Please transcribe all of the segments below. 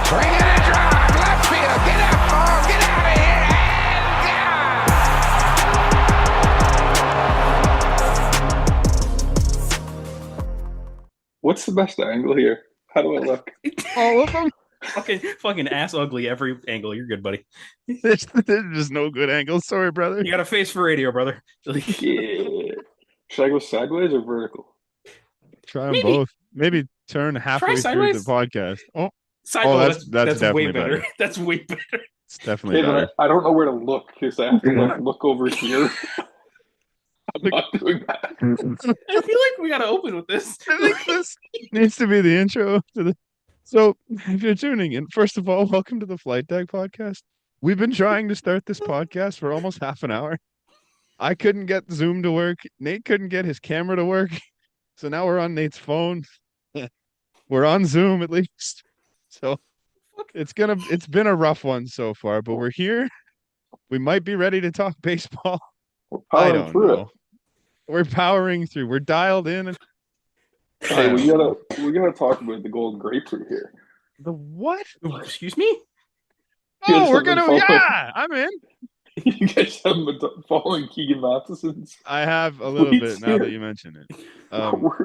Swing and a drive, left field, get up, ball, get out of here, and What's the best angle here? How do I look? All of them? Fucking ass ugly every angle. You're good, buddy. There's no good angle. Sorry, brother. You got a face for radio, brother. Yeah. Should I go sideways or vertical? Try them Maybe. both. Maybe turn halfway through the sideways. podcast. Oh, Sideways, that's definitely way better. better. That's way better. it's definitely Okay, better. but I don't know where to look because I have to like look over here. I'm not doing that. I feel like we gotta open with this. I think this needs to be the intro to the. So, if you're tuning in, first of all, welcome to the Flight Deck podcast. We've been trying to start this podcast for almost half an hour. I couldn't get Zoom to work. Nate couldn't get his camera to work. So now we're on Nate's phone. We're on Zoom at least. So it's been a rough one so far, but we're here. We might be ready to talk baseball. We're I powering don't through know. We're powering through. We're dialed in. it. Hey, we gotta talk about the golden grapefruit here. The what? Excuse me? Oh, we're something gonna. follow- Yeah, I'm in. You guys haven't been following Keegan Matheson's. I have a little bit now that you mention it.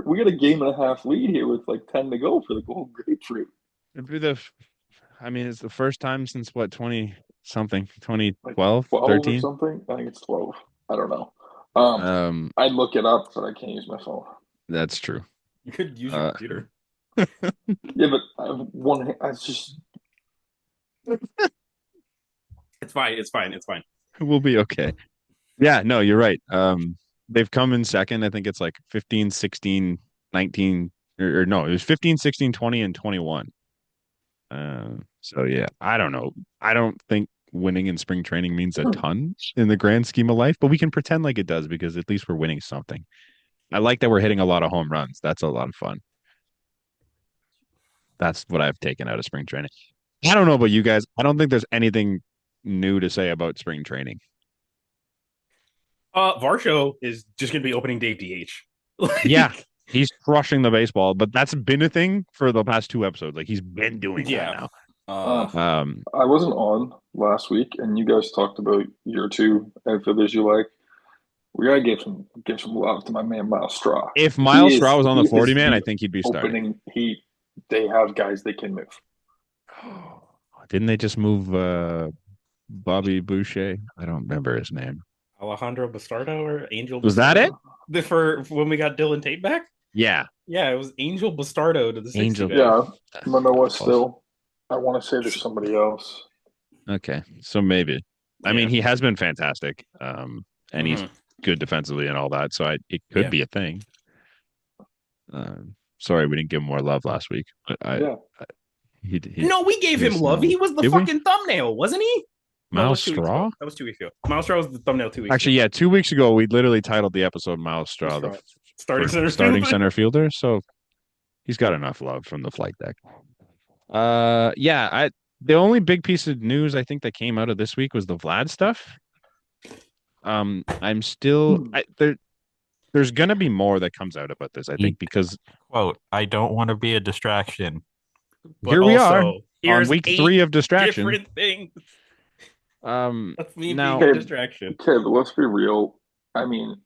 We got a game and a half lead here with like 10 to go for the golden grapefruit. It'd be it's the first time since what, 20 something, Like 2012, 12 13? or something. I think it's 12. I don't know. I'd look it up, but I can't use my phone. That's true. You could use your computer. Yeah, but I have one. I just. It's fine. It's fine. It's fine. We'll be okay. Yeah, no, you're right. They've come in second. I think it's like 15, 16, 19, or no, it was 15, 16, 20, and 21. So yeah, I don't know. I don't think winning in spring training means a ton in the grand scheme of life, but we can pretend like it does because at least we're winning something. I like that we're hitting a lot of home runs. That's a lot of fun. That's what I've taken out of spring training. I don't know about you guys. I don't think there's anything new to say about spring training. Varsho is just gonna be opening day DH. Yeah, he's crushing the baseball, but that's been a thing for the past 2 episodes. Like he's been doing that now. I wasn't on last week, and you guys talked about your 2 outfielders you like. We gotta give some love to my man Miles Straw. If Miles Straw was on the 40 man, I think he'd be starting. They have guys they can move. Didn't they just move Bobby Boucher? I don't remember his name. Alejandro Bastardo or Angel? Was that it? For when we got Dylan Tate back? Yeah. Yeah, it was Angel Bastardo to the 60 Angel. day. Yeah, Manoa still. I want to say there's somebody else. Okay, so maybe. I mean, he has been fantastic, and he's good defensively and all that. So it could be a thing. Sorry, we didn't give him more love last week. But No, we gave him love. He was the fucking thumbnail, wasn't he? Miles Straw? That was 2 weeks ago. Miles Straw was the thumbnail 2 weeks Actually, ago. yeah, 2 weeks ago, we literally titled the episode Miles Straw, the starting center fielder. So he's got enough love from the flight deck. The only big piece of news I think that came out of this week was the Vlad stuff. I'm still there's gonna be more that comes out about this, I think, because quote, I don't want to be a distraction. Here we are on week 3 of distraction. Different things. That's me now, being a distraction. Okay, but let's be real. I mean,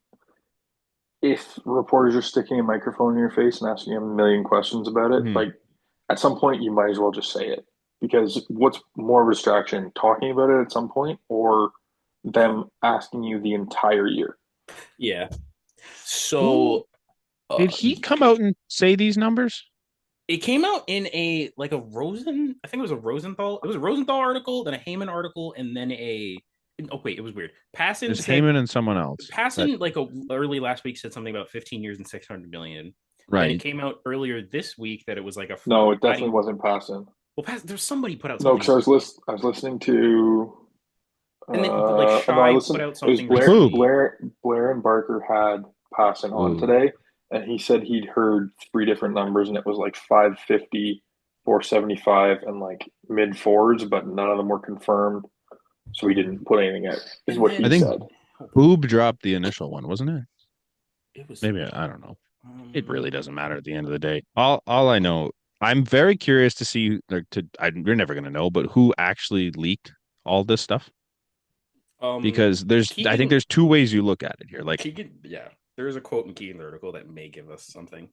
if reporters are sticking a microphone in your face and asking you a million questions about it, like at some point you might as well just say it. Because what's more of a distraction, talking about it at some point or them asking you the entire year? Yeah. So did he come out and say these numbers? It came out in I think it was a Rosenthal. It was a Rosenthal article, then a Heyman article, and then it was weird. Passon It's Heyman and someone else. Passon, early last week, said something about 15 years and 600 million. Right. And it came out earlier this week that it was like No, it definitely wasn't Passon. Well, there's somebody put out No, something. because I was listening to and then Shai put out something. Blair and Barker had Passon on today. And he said he'd heard 3 different numbers, and it was like 550, 475, and like mid 4s, but none of them were confirmed. So he didn't put anything out, is what he said. Boob dropped the initial one, wasn't it? It was maybe, I don't know. It really doesn't matter at the end of the day. All I know, I'm very curious to see. You're never gonna know, but who actually leaked all this stuff? Because I think Keegan, there's two ways you look at it here. Like, Keegan, yeah, there is a quote in Keegan's article that may give us something.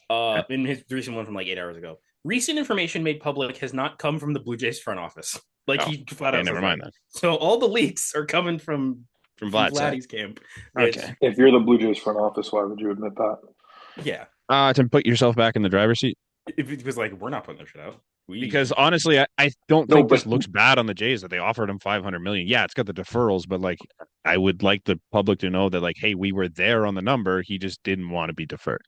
okay, In his recent one from like 8 hours ago, recent information made public has not come from the Blue Jays front office. Like he flat out never says mind that. that. So all the leaks are coming from Vlad's side. Vladdy's camp. Okay. If you're the Blue Jays front office, why would you admit that? Yeah. To put yourself back in the driver's seat. If it was like, we're not putting this shit out. Because honestly, I don't think this looks bad on the Jays that they offered him 500 million. Yeah, it's got the deferrals, but like, I would like the public to know that, like, hey, we were there on the number. He just didn't want to be deferred.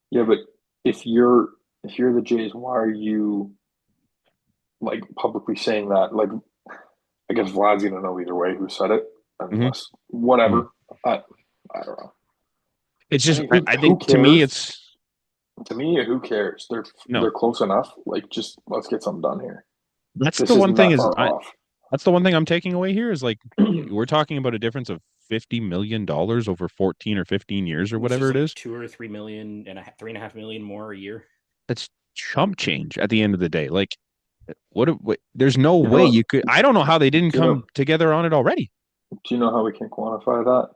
Yeah, but if you're the Jays, why are you like publicly saying that? Like, I guess Vlad's gonna know either way who said it, unless whatever. I don't know. It's just I think to me it's. To me, who cares? They're close enough. Like, just let's get something done here. That's the one thing that's the one thing I'm taking away here is like we're talking about a difference of $50 million over 14 or 15 years or whatever it is. 2 or 3 million and $3.5 million more a year. That's chump change at the end of the day. Like, what there's no way you could. I don't know how they didn't come together on it already. Do you know how we can quantify that?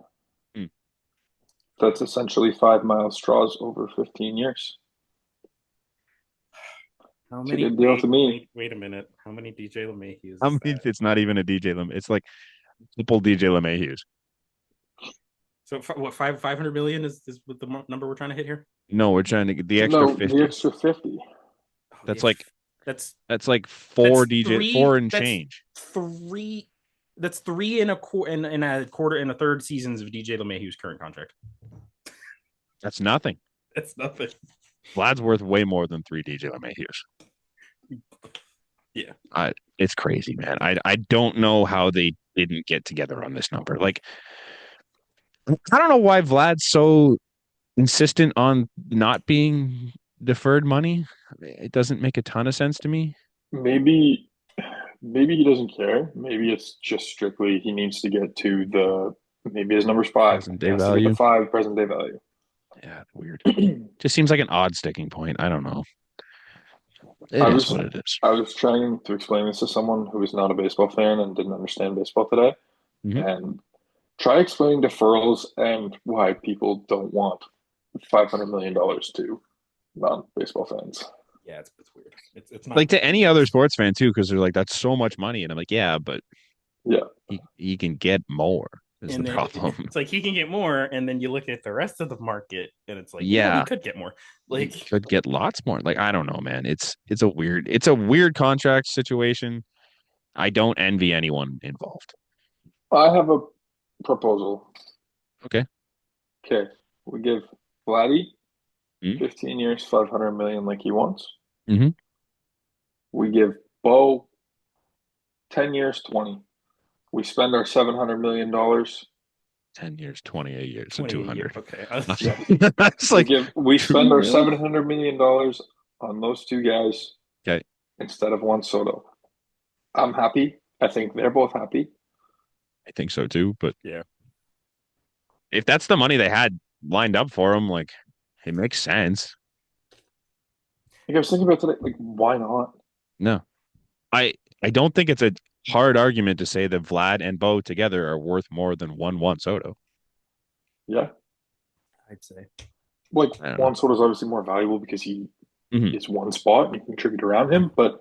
That's essentially 5 mile straws over 15 years. How many? It's a good deal to me. Wait a minute. How many DJ LeMahieu's? It's not even a DJ LeMahieu. It's like triple DJ LeMahieu's. So what? 500 million is what the number we're trying to hit here? No, we're trying to get the extra 50. The extra 50. That's like four change. Three. That's 3 and a quarter and a third seasons of DJ LeMahieu's current contract. That's nothing. That's nothing. Vlad's worth way more than 3 DJ LeMahieu's. Yeah. It's crazy, man. I don't know how they didn't get together on this number. Like, I don't know why Vlad's so insistent on not being deferred money. It doesn't make a ton of sense to me. Maybe he doesn't care. Maybe it's just strictly he needs to get to maybe his number's 5. Present day value. 5 present day value. Yeah, weird. Just seems like an odd sticking point. I don't know. It is what it is. I was trying to explain this to someone who is not a baseball fan and didn't understand baseball today. And try explaining deferrals and why people don't want $500 million to non-baseball fans. Yeah, it's weird. It's not like to any other sports fan too, because they're like, that's so much money. And I'm like, yeah, but he can get more. Is the problem. It's like he can get more, and then you look at the rest of the market, and it's like, he could get more. Like, he could get lots more. Like, I don't know, man. It's a weird contract situation. I don't envy anyone involved. I have a proposal. Okay. We give Vladdy 15 years, 500 million like he wants. We give Bo 10 years, 20. We spend our $700 million. 10 years, 28 years, so 200. Okay. That's like we spend our $700 million on those two guys. Okay. Instead of Juan Soto. I'm happy. I think they're both happy. I think so too, but yeah. If that's the money they had lined up for him, like, it makes sense. Like, I was thinking about today, like, why not? No. I don't think it's a hard argument to say that Vlad and Bo together are worth more than Juan Soto. Yeah. I'd say. Like, Juan Soto's obviously more valuable because he is one spot and you can contribute around him, but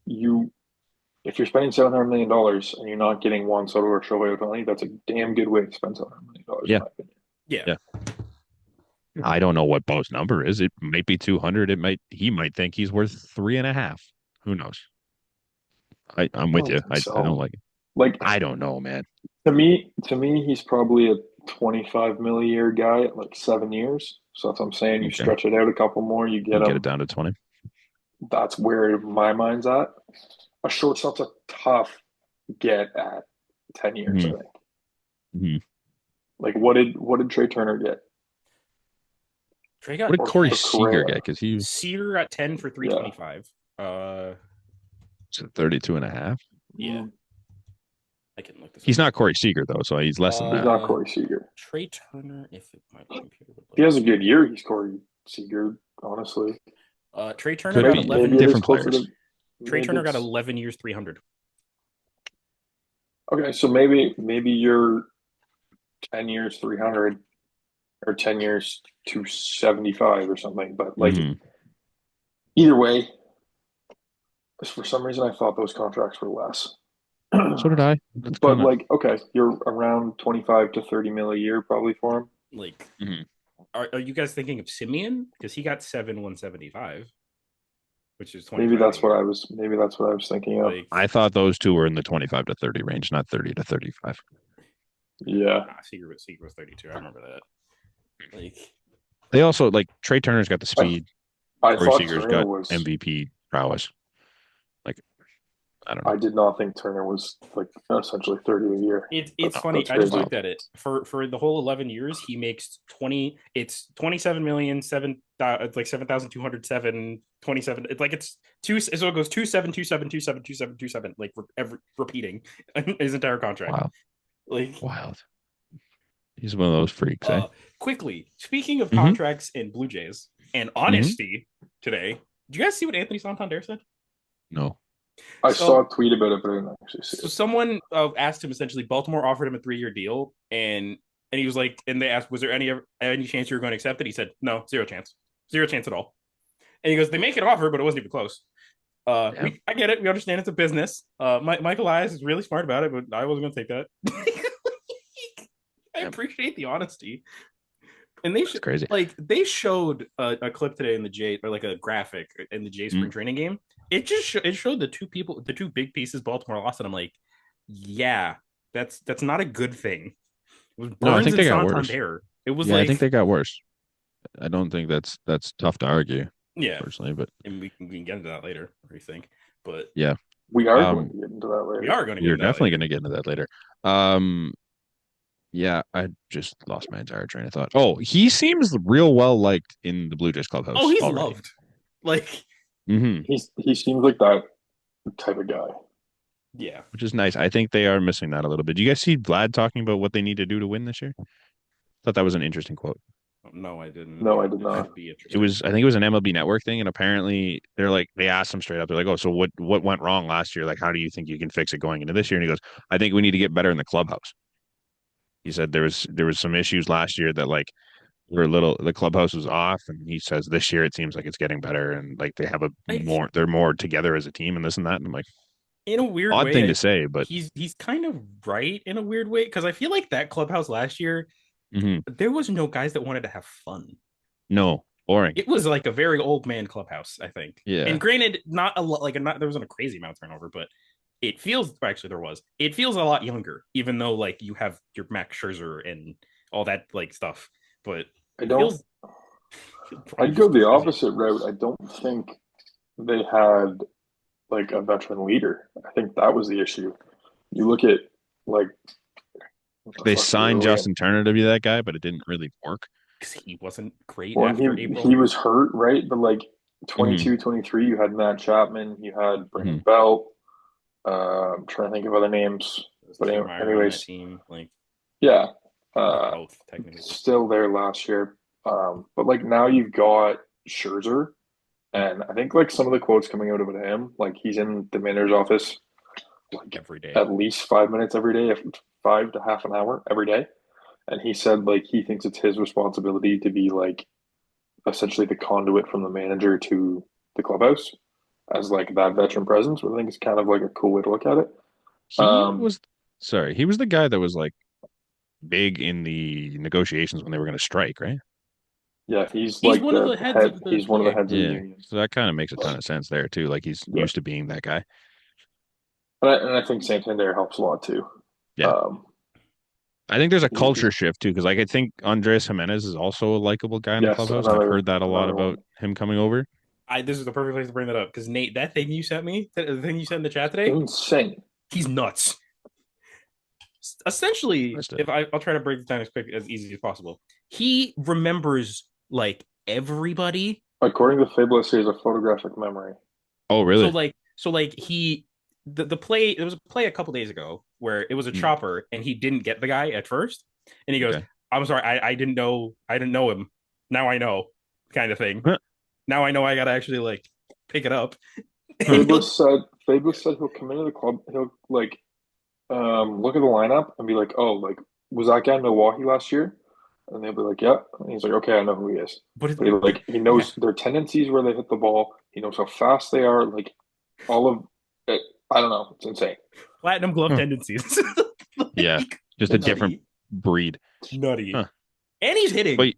if you're spending $700 million and you're not getting Juan Soto or Shohei Ohtani, that's a damn good way to spend $700 million, in my opinion. Yeah. I don't know what Bo's number is. It might be 200. He might think he's worth 3.5. Who knows? I'm with you. I don't like it. Like, I don't know, man. To me, he's probably a 25 mil a year guy at like 7 years. So that's what I'm saying. You stretch it out a couple more, you get it down to 20. That's where my mind's at. A shortstop's a tough get at 10 years, I think. Like, what did Trey Turner get? Trey got what did Corey Seager get? Because Seager got 10 for 325. So 32.5. Yeah. I can look this He's not Corey Seager though, so he's less than that. He's not Corey Seager. Trey Turner, if my computer would he has a good year, he's Corey Seager, honestly. Trey Turner Could got be 11. maybe it is different closer players. Trey maybe Turner got it's- 11 years, 300. Okay, so maybe you're 10 years 300 or 10 years 275 or something. But like Mhm. either way, for some reason I thought those contracts were less. So did I. That's But kind of. like, okay, you're around 25 to 30 mil a year probably for him. Like, Mhm. are you guys thinking of Simeon? Because he got 175, which is 25. Maybe that's a year. maybe that's what I was thinking of. Like, I thought those two were in the 25 to 30 range, not 30 to 35. Yeah. Seager was 32. I remember that. Like, They also like Trey Turner's got the speed. I Corey thought Seager's Turner got was MVP prowess. Like, I don't know. I did not think Turner was like essentially 30 a year. it's No, funny. that's I just crazy. looked at it for the whole 11 years. He makes 20. It's 27 million seven. It's like 7,207. 27. It's like it's two. So it goes 27, 27, 27, 27, 27. Like repeating his entire contract. Wow. Like Wild. He's one of those freaks, eh? Quickly, speaking of Mhm. contracts and Blue Jays and honesty today, do you guys see what Anthony Santander said? No. I So- saw a tweet about it, but I didn't actually see So it. someone asked him essentially, Baltimore offered him a 3-year deal, and he was like, and they asked, was there any chance you were going to accept it? He said, no, zero chance at all. And he goes, they make an offer, but it wasn't even close. Yeah. I get it, we understand it's a business. Michael Elias is really smart about it, but I wasn't going to take that. I appreciate the honesty. And That's crazy. they showed a clip today in the J, or like a graphic in the J spring training game. It just it showed the two big pieces Baltimore lost, and I'm like, yeah, that's not a good thing. It was Burns No, I think and they got worse. Santander. It was Yeah, like, I think they got worse. I don't think that's tough to argue, yeah, personally, but and we can get into that later. What do you think? But yeah, We are going to get into that later. we are going to. you're definitely going to get into that later. Yeah, I just lost my entire train of thought. Oh, he seems real well liked in the Blue Jays clubhouse. Oh, he's already. loved. Like, He seems like that type of guy. yeah. Which is nice. I think they are missing that a little bit. Do you guys see Vlad talking about what they need to do to win this year? Thought that was an interesting quote. No, I didn't. No, I did It not. should be It interesting. was, I think it was an MLB Network thing, and apparently they asked him straight up. They're like, "Oh, so what went wrong last year? Like, how do you think you can fix it going into this year?" And he goes, "I think we need to get better in the clubhouse." He said there was some issues last year that like were the clubhouse was off, and he says this year it seems like it's getting better, and like they have they're more together as a team and this and that. And I'm like, in a weird odd way, thing to say, but he's kind of right in a weird way, because I feel like that clubhouse last year, mhm. there was no guys that wanted to have fun. No, boring. It was like a very old man clubhouse, I think. Yeah. And granted, not a lot, there wasn't a crazy amount of turnover, but it feels, actually there was. It feels a lot younger, even though like you have your Max Scherzer and all that like stuff. But I don't. I'd go the opposite route. I don't think they had like a veteran leader. I think that was the issue. You look at like They signed Justin Turner to be that guy, but it didn't really work. Because he wasn't great Well, after April. he was hurt, right? But like 22, 23, you had Matt Chapman, you had Brandon Belt. I'm trying to think of other names. But anyways, team, like yeah, both technically. still there last year. But like now you've got Scherzer, and I think like some of the quotes coming out about him, like he's in the manager's office like every day, at least 5 minutes every day, 5 to half an hour every day. And he said like he thinks it's his responsibility to be like essentially the conduit from the manager to the clubhouse as like that veteran presence, which I think is kind of like a cool way to look at it. He was the guy that was like big in the negotiations when they were going to strike, right? Yeah, he's He's like one of the heads of the he's one of the PA. heads of the Yeah. union. So that kind of makes a ton of sense there too. Like he's Yeah. used to being that guy. And I think Santander helps a lot too. Yeah. I think there's a culture shift too, because like I think Andres Jimenez is also a likable guy in the Yes, clubhouse. another- I've heard that a lot another about him coming over. This is the perfect place to bring that up, because Nate, that thing you sent me, the thing you sent in the chat today, insane. he's nuts. Essentially, Understood. if I'll try to break this down as easy as possible. He remembers like everybody. According to Fabulous, he has a photographic memory. Oh, really? So he the play, there was a play a couple days ago where it was a chopper and he didn't get the guy at first, and he goes, Okay. "I'm sorry, I didn't know him. Now I know," kind of thing. Huh. Now I know I gotta actually like pick it up. Fabulous said he'll come into the club. He'll like look at the lineup and be like, "Oh, like was that guy in Milwaukee last year?" And they'll be like, "Yeah." And he's like, "Okay, I know who he is." But But he yeah, knows their tendencies where they hit the ball. He knows how fast they are. Like all of it. I don't know. It's insane. platinum glove Huh. tendencies. Yeah, Like, just a It's different breed. nutty. Huh. And he's hitting. But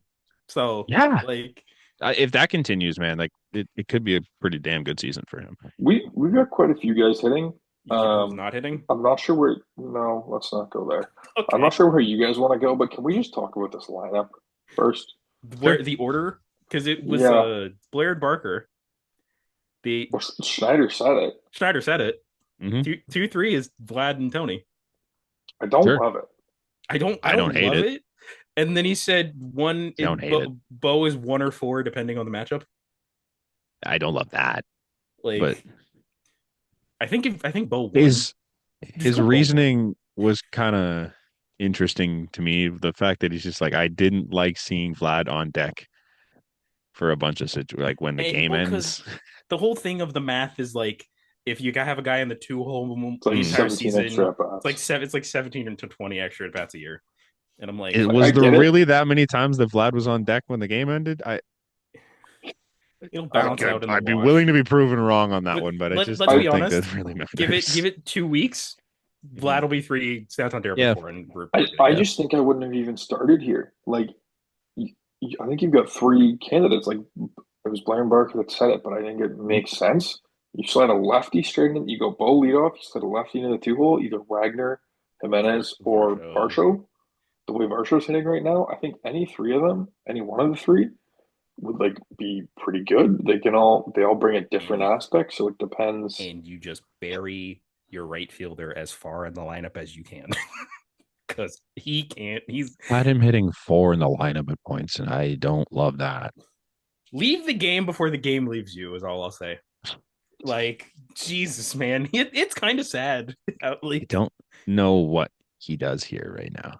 So yeah, like if that continues, man, like it could be a pretty damn good season for him. we've got quite a few guys hitting. you know who's not hitting? I'm not sure where. No, let's not go there. I'm Okay. not sure where you guys want to go, but can we just talk about this lineup first? Where the order? Because it was Yeah. Blair and Barker. The Well, Schneider said it. Schneider said it. Mhm. 2-3 is Vlad and Tony. I don't Sure. love it. I don't hate love it. it. And then he said Don't hate it. Bo is 1 or 4 depending on the matchup. I don't love that. Like But I think Bo won. his Just go Bo. reasoning was kind of interesting to me. The fact that he's just like, I didn't like seeing Vlad on deck for a bunch of like when the game ends. The whole thing of the math is like if you have a guy in the 2 hole It's like the entire 17 season, extra at bats. it's like 17 to 20 extra at bats a year. And I'm like, Was I there get it. really that many times that Vlad was on deck when the game ended? it'll balance out in the I'd be wash. willing to be proven wrong on that But one, but I just let's don't be think honest, that really give matters. it 2 weeks. Vlad will be 3 stats on Derek Yeah. before, and I just think I wouldn't have even started here. Like, I think you've got 3 candidates. Like, it was Blair and Barker that said it, but I think it makes sense. You slide a lefty straight in, you go Bo leadoff, you slide a lefty into the 2 hole, either Wagner, Jimenez, or Varsho. The way Varsho's hitting right now, I think any 3 of them, any one of the 3, would like be pretty good. They all bring a different aspect, so it depends. And you just bury your right fielder as far in the lineup as you can. Because he can't. He's had him hitting 4 in the lineup at points, and I don't love that. leave the game before the game leaves you, is all I'll say. Like, Jesus, man. It's kind of sad. I don't know what he does here right now.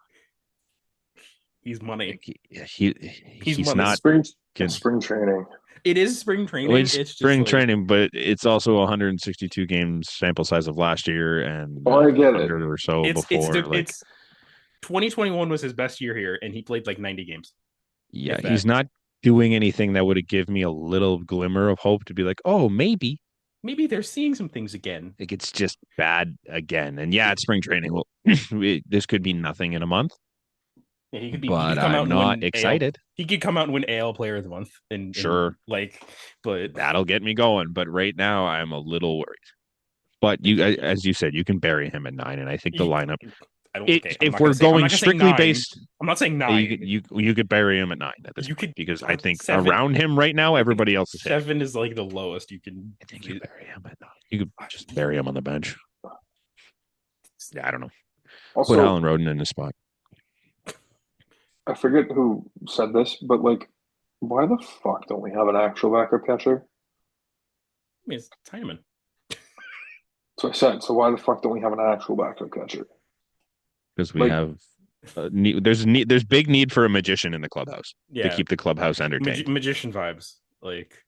He's money. He's money. not Spring training. It is spring training. Well, it's spring just training, but it's also 162 games sample size of last year and I get it. 100 or so before. It's 2021 was his best year here, and he played like 90 games. Yeah, he's not doing anything that would have given me a little glimmer of hope to be like, oh, maybe they're seeing some things again. like it's just bad again. And yeah, it's spring training. Well, this could be nothing in a month. Yeah, he could but come I'm not excited. He could come out and win AL Player of the Month, and sure, but that'll get me going. But right now, I'm a little worried. But you, as you said, you can bury him at 9, and I think the lineup. If we're going strictly based, I'm not saying 9. You could bury him at 9 at this point because I think 7, around him right now, everybody else is 7 is like the lowest you can. I think you bury him at 9. You could just bury him on the bench. I don't know. Also, put Alan Roden in his spot. I forget who said this, but like, why the fuck don't we have an actual backup catcher? I mean, it's Heineman. So I said, so why the fuck don't we have an actual backup catcher? Because we have there's big need for a magician in the clubhouse to keep the clubhouse entertained. Magician vibes, like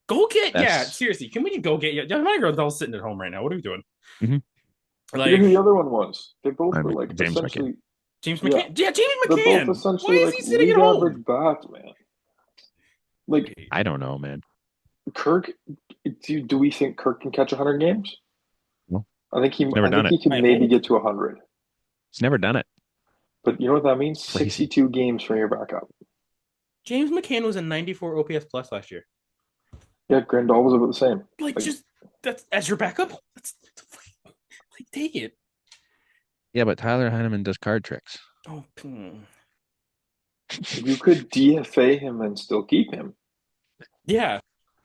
go get seriously. Can we go get my girl's all sitting at home right now? What are we doing? Mm-hmm. Like who the other one was? They both were like James essentially. James McCann. Yeah, James McCann. They're both essentially why is he sitting at home? Average bats, man. Like I don't know, man. Kirk, do we think Kirk can catch 100 games? No, I think he can maybe get to 100. He's never done it. But you know what that means? 62 games from your backup. James McCann was a 94 OPS plus last year. Yeah, Grandal was about the same. Like just that's as your backup. Take it. Yeah, but Tyler Heineman does card tricks. Oh, you could DFA him and still keep him. Yeah.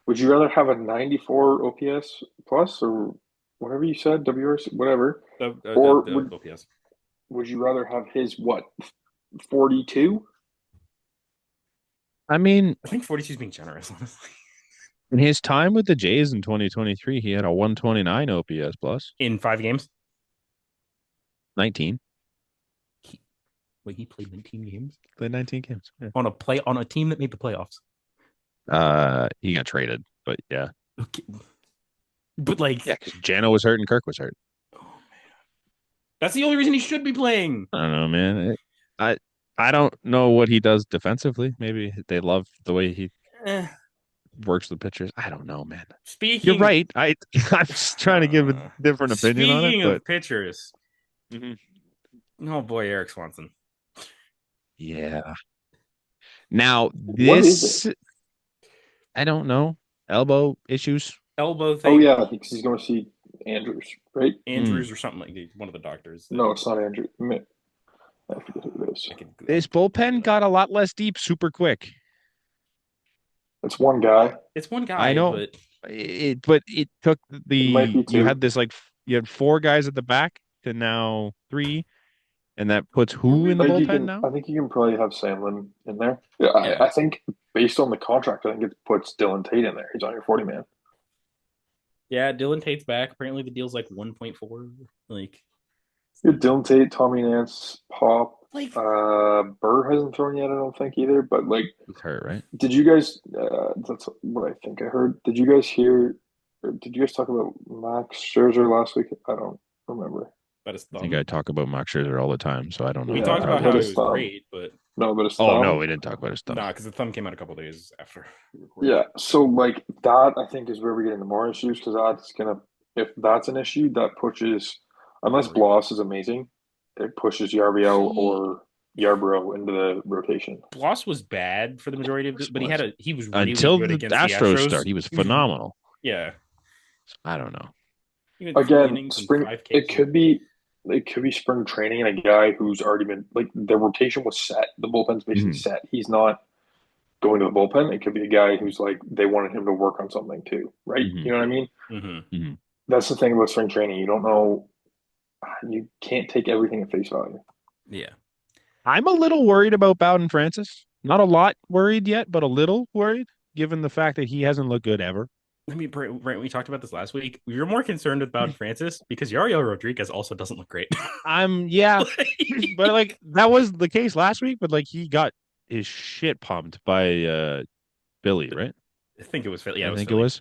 Would you rather have a 94 OPS plus or whatever you said, WRC, whatever, or OPS? Would you rather have his 42? I mean, I think 42 is being generous, honestly. In his time with the Jays in 2023, he had a 129 OPS plus in 5 games. 19. He played 19 games. Played 19 games on a team that made the playoffs. He got traded, but yeah. Okay. But like, Yeah, because Jano was hurt and Kirk was hurt. oh man, that's the only reason he should be playing. I don't know, man. I don't know what he does defensively. Maybe they love the way he Eh. works with pitchers. I don't know, man. Speaking, You're right. I'm just trying to give a different opinion on it. Speaking But of pitchers, oh boy, Eric Swanson. yeah. Now What is this, I don't know. Elbow issues. Elbow thing. Oh yeah, because he's going to see Andrews, right? Andrews or something like that. One of the doctors. No, it's not Andrews. I forget who it is. This bullpen got a lot less deep super quick. It's one guy. It's one guy. I know, but it took It might be two. you had this you had 4 guys at the back to now 3, and that puts who in the bullpen now? I think you can probably have Samlin in there. Yeah, yeah. I think based on the contract, I think it puts Dylan Tate in there. He's on your 40 man. Yeah, Dylan Tate's back. Apparently, the deal's like 1.4. Like, Dylan Tate, Tommy Nance, Pop. Like, Burr hasn't thrown yet, I don't think either. But like, he's hurt, right? Did you guys? That's what I think I heard. Did you guys hear? Or did you guys talk about Max Scherzer last week? I don't remember. I think I talk about Max Scherzer all the time, so I don't know. We talked about how it was great, but no, but it's no, we didn't talk about his thumb. Nah, because the thumb came out a couple days after. Yeah, so like that, I think is where we get into more issues because that's gonna, if that's an issue, that pushes, unless Bloss is amazing, it pushes Yarbrough or Yarbrough into the rotation. Bloss was bad for the majority of this, but he was really until good the against Astros the Astros. start. He was phenomenal. Yeah, I don't know. Again, it could be spring training and a guy who's already been, like, the rotation was set. The bullpen's basically set. He's not going to the bullpen. It could be a guy who's like, they wanted him to work on something too, right? You know what I mean? That's the thing about spring training. You don't know. You can't take everything at face value. Yeah. I'm a little worried about Bowden Francis. Not a lot worried yet, but a little worried, given the fact that he hasn't looked good ever. I mean, Brent, we talked about this last week. We were more concerned about Francis because Yariel Rodriguez also doesn't look great. Yeah, but like that was the case last week. But like he got his shit pumped by Billy, right? I think it was Philly. Yeah, I think it was.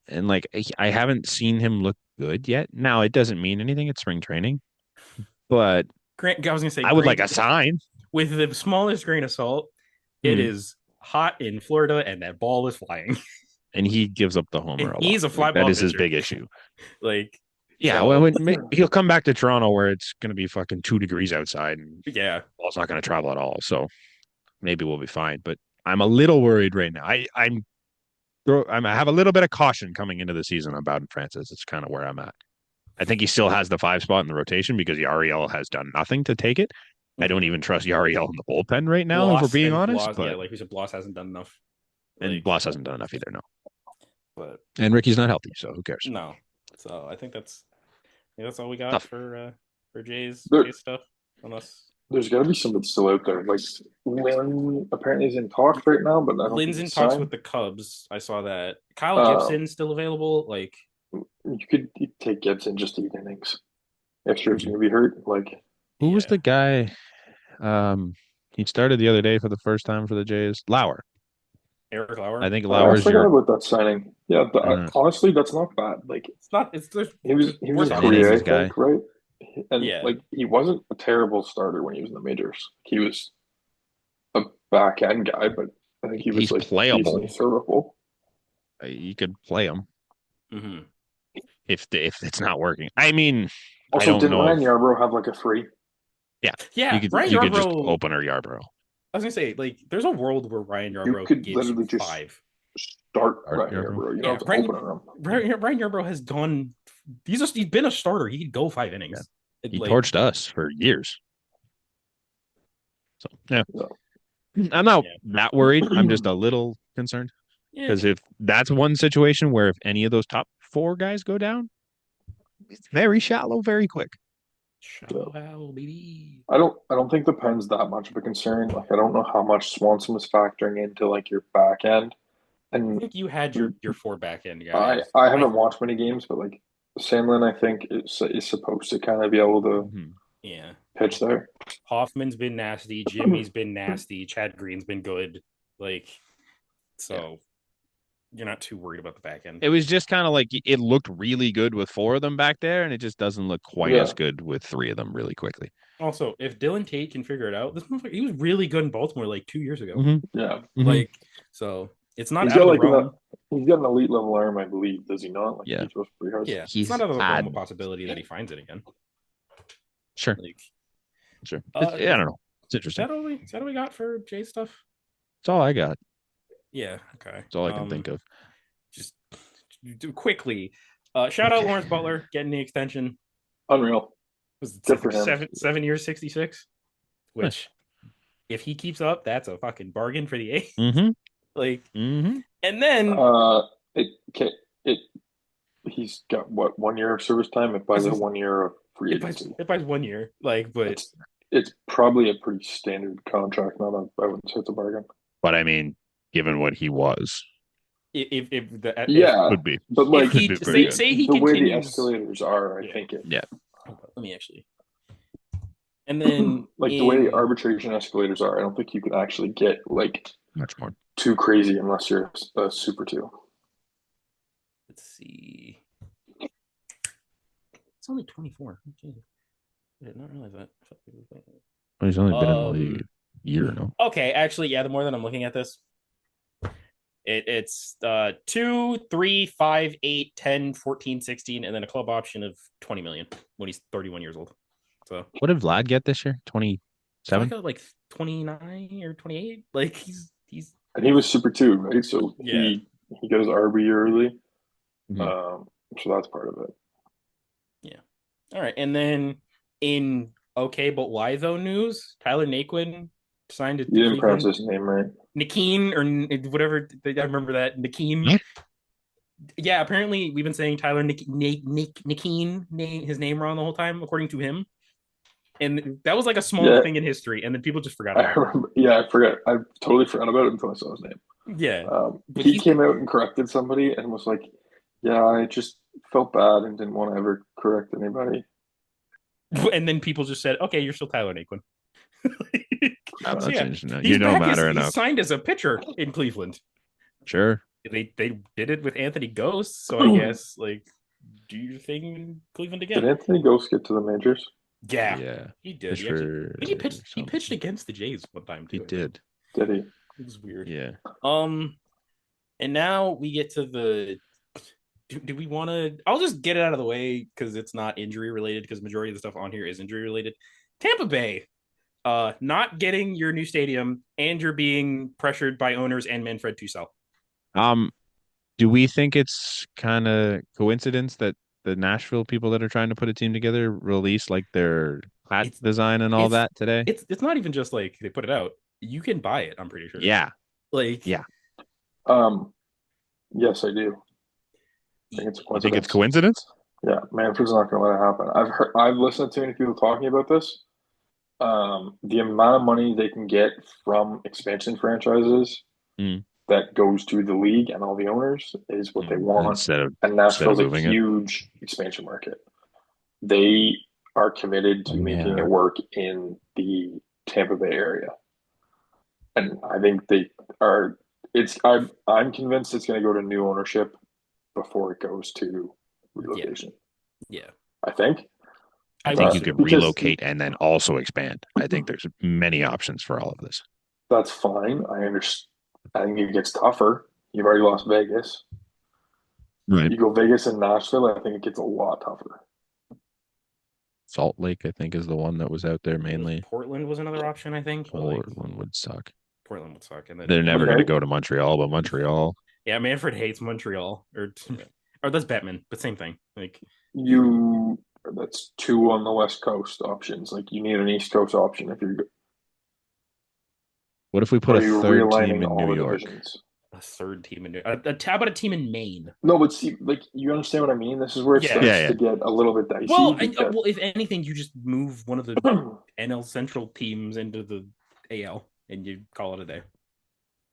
And like I haven't seen him look good yet. Now it doesn't mean anything. It's spring training, but Grant, I was gonna say I would like a sign with the smallest grain of salt. It is hot in Florida, and that ball is flying. And he gives up the homer a lot. He's a fly ball. That is his big issue. Like, yeah, so. Well, he'll come back to Toronto where it's going to be fucking 2 degrees outside, and ball's not going to travel at all. So maybe we'll be fine. But I'm a little worried right now. I have a little bit of caution coming into the season on Bowden Francis. It's kind of where I'm at. I think he still has the 5 spot in the rotation because Yariel has done nothing to take it. I don't even trust Yariel in the bullpen right now, Bloss, if we're being honest. Bloss, but like we said, Bloss hasn't done enough. And Bloss hasn't done enough either, no. And Ricky's not healthy, so who cares? No. So I think that's all we got for Jay's stuff. Unless there's got to be somebody still out there. Like Lynn apparently is in talks right now, but I don't Lynn's in talks with the Cubs. I saw that. Kyle Gibson's still available. Like you could take Gibson just to eat innings. If Scherzer's gonna be hurt, like who was the guy? He started the other day for the first time for the Jays. Eric Lauer. I think Lauer's I forgot about that signing. Yeah, honestly, that's not bad. Like it's not. It's he was a Korea, I think, right? And like he wasn't a terrible starter when he was in the majors. He was a back end guy, but I think he's like playable, servable. You could play him if it's not working. I mean, also, didn't Ryan Yarbrough have like a free? Yeah. You could just open her Yarbrough. I was gonna say, like, there's a world where Ryan Yarbrough could gives literally just 5. Start Ryan Yarbrough. You don't have to open him. Ryan Yarbrough has gone. He's been a starter. He could go 5 innings. Yeah. He torched us for years. So I'm not that worried. I'm just a little concerned because if that's one situation where if any of those top 4 guys go down, it's very shallow, very quick. Baby. I don't think the pen's that much of a concern. Like I don't know how much Swanson was factoring into like your back end. And I think you had your 4 back end guys. I haven't watched many games, but like Sandlin, I think is supposed to kind of be able to pitch there. Hoffman's been nasty. Jimmy's been nasty. Chad Green's been good. Like So you're not too worried about the back end. It was just kind of like it looked really good with 4 of them back there, and it just doesn't look quite as good with 3 of them really quickly. Also, if Dylan Tate can figure it out, this motherfucker, he was really good in Baltimore like 2 years ago. Mm-hmm. Yeah. Like, so it's not He's out got of the realm. he's got an elite level arm, I believe. Does he not? Like, Yeah. he throws pretty hard. Yeah, He's it's not out of the realm had- of possibility that he finds it again. Sure. Like, Sure. I don't know. It's interesting. is that all we got for Jay stuff? That's all I got. Yeah. Okay. That's all I can think of. Just do quickly. Shout out Lawrence Butler getting the extension. Unreal. Was Good for him. 7 years, 66. Which, if he keeps up, that's a fucking bargain for the A's. Mm-hmm. Like, Mm-hmm. and then he's got what, 1 year of service time? It buys a 1 year of free agency. it buys 1 year. Like, but it's probably a pretty standard contract. I wouldn't say it's a bargain. But I mean, given what he was, if could be. But like, if he say he the way the continues, escalators are, I think it. Yeah. Let me actually. And then Like the way the arbitration escalators are, I don't think you can actually get like much more too crazy unless you're a Super 2. Let's see. It's only 24. Jeez. I did not realize that. He's only been in the league a year now. Okay, actually, yeah, the more that I'm looking at this, it's 2, 3, 5, 8, 10, 14, 16, and then a club option of 20 million when he's 31 years old. So what did Vlad get this year? 27? Like 29 or 28. Like he's and he was Super 2, right? So yeah. he got his RB early. Mm-hmm. So that's part of it. Yeah. All right. And then in okay, but why though news, Tyler Naquin signed it. You didn't pronounce his name right. Nakeen or whatever. I remember that. Nakeen. Yeah, apparently we've been saying Tyler Nakeen, his name wrong the whole time, according to him. And that was like a small thing in history, and then people just forgot about it. I forgot. I totally forgot about it until I saw his name. Yeah. He came out and corrected somebody and was like, yeah, I just felt bad and didn't want to ever correct anybody. And then people just said, okay, you're still Tyler Naquin. That's interesting. You don't matter enough. He's signed as a pitcher in Cleveland. Sure. They did it with Anthony Ghost, so I guess like do your thing in Cleveland again. Did Anthony Ghost get to the majors? Yeah, he did. He pitched against the Jays one time too. He did. Did he? It was weird. Yeah. And now we get to the. Do we want to? I'll just get it out of the way because it's not injury related. Because majority of the stuff on here is injury related. Tampa Bay, not getting your new stadium, and you're being pressured by owners and Manfred to sell. Do we think it's kind of coincidence that the Nashville people that are trying to put a team together release like their hat design and all that today? It's not even just like they put it out. You can buy it, I'm pretty sure. Yeah. Like yeah. Yes, I do. I think it's coincidence. You think it's coincidence? Yeah, Manfred's not going to let it happen. I've listened to too many people talking about this. The amount of money they can get from expansion franchises that goes to the league and all the owners is what they want. And Nashville's a huge expansion market. They are committed to making it work in the Tampa Bay area. And I think they are. I'm convinced it's going to go to new ownership before it goes to relocation. Yeah. I think. I think you could relocate and then also expand. I think there's many options for all of this. That's fine. I understand. I think it gets tougher. You've already lost Vegas. Right. You go Vegas and Nashville, I think it gets a lot tougher. Salt Lake, I think, is the one that was out there mainly. Portland was another option, I think. Portland would suck. Portland would suck. And then they're never going to go to Montreal, but Montreal. Yeah, Manfred hates Montreal. Or that's Bettman, but same thing. Like that's two on the West Coast options. Like you need an East Coast option if you're. What if we put a third team in New York? A third team in New York. How about a team in Maine? No, but see, like you understand what I mean. This is where it starts to get a little bit dicey. Well, if anything, you just move one of the NL Central teams into the AL and you call it a day.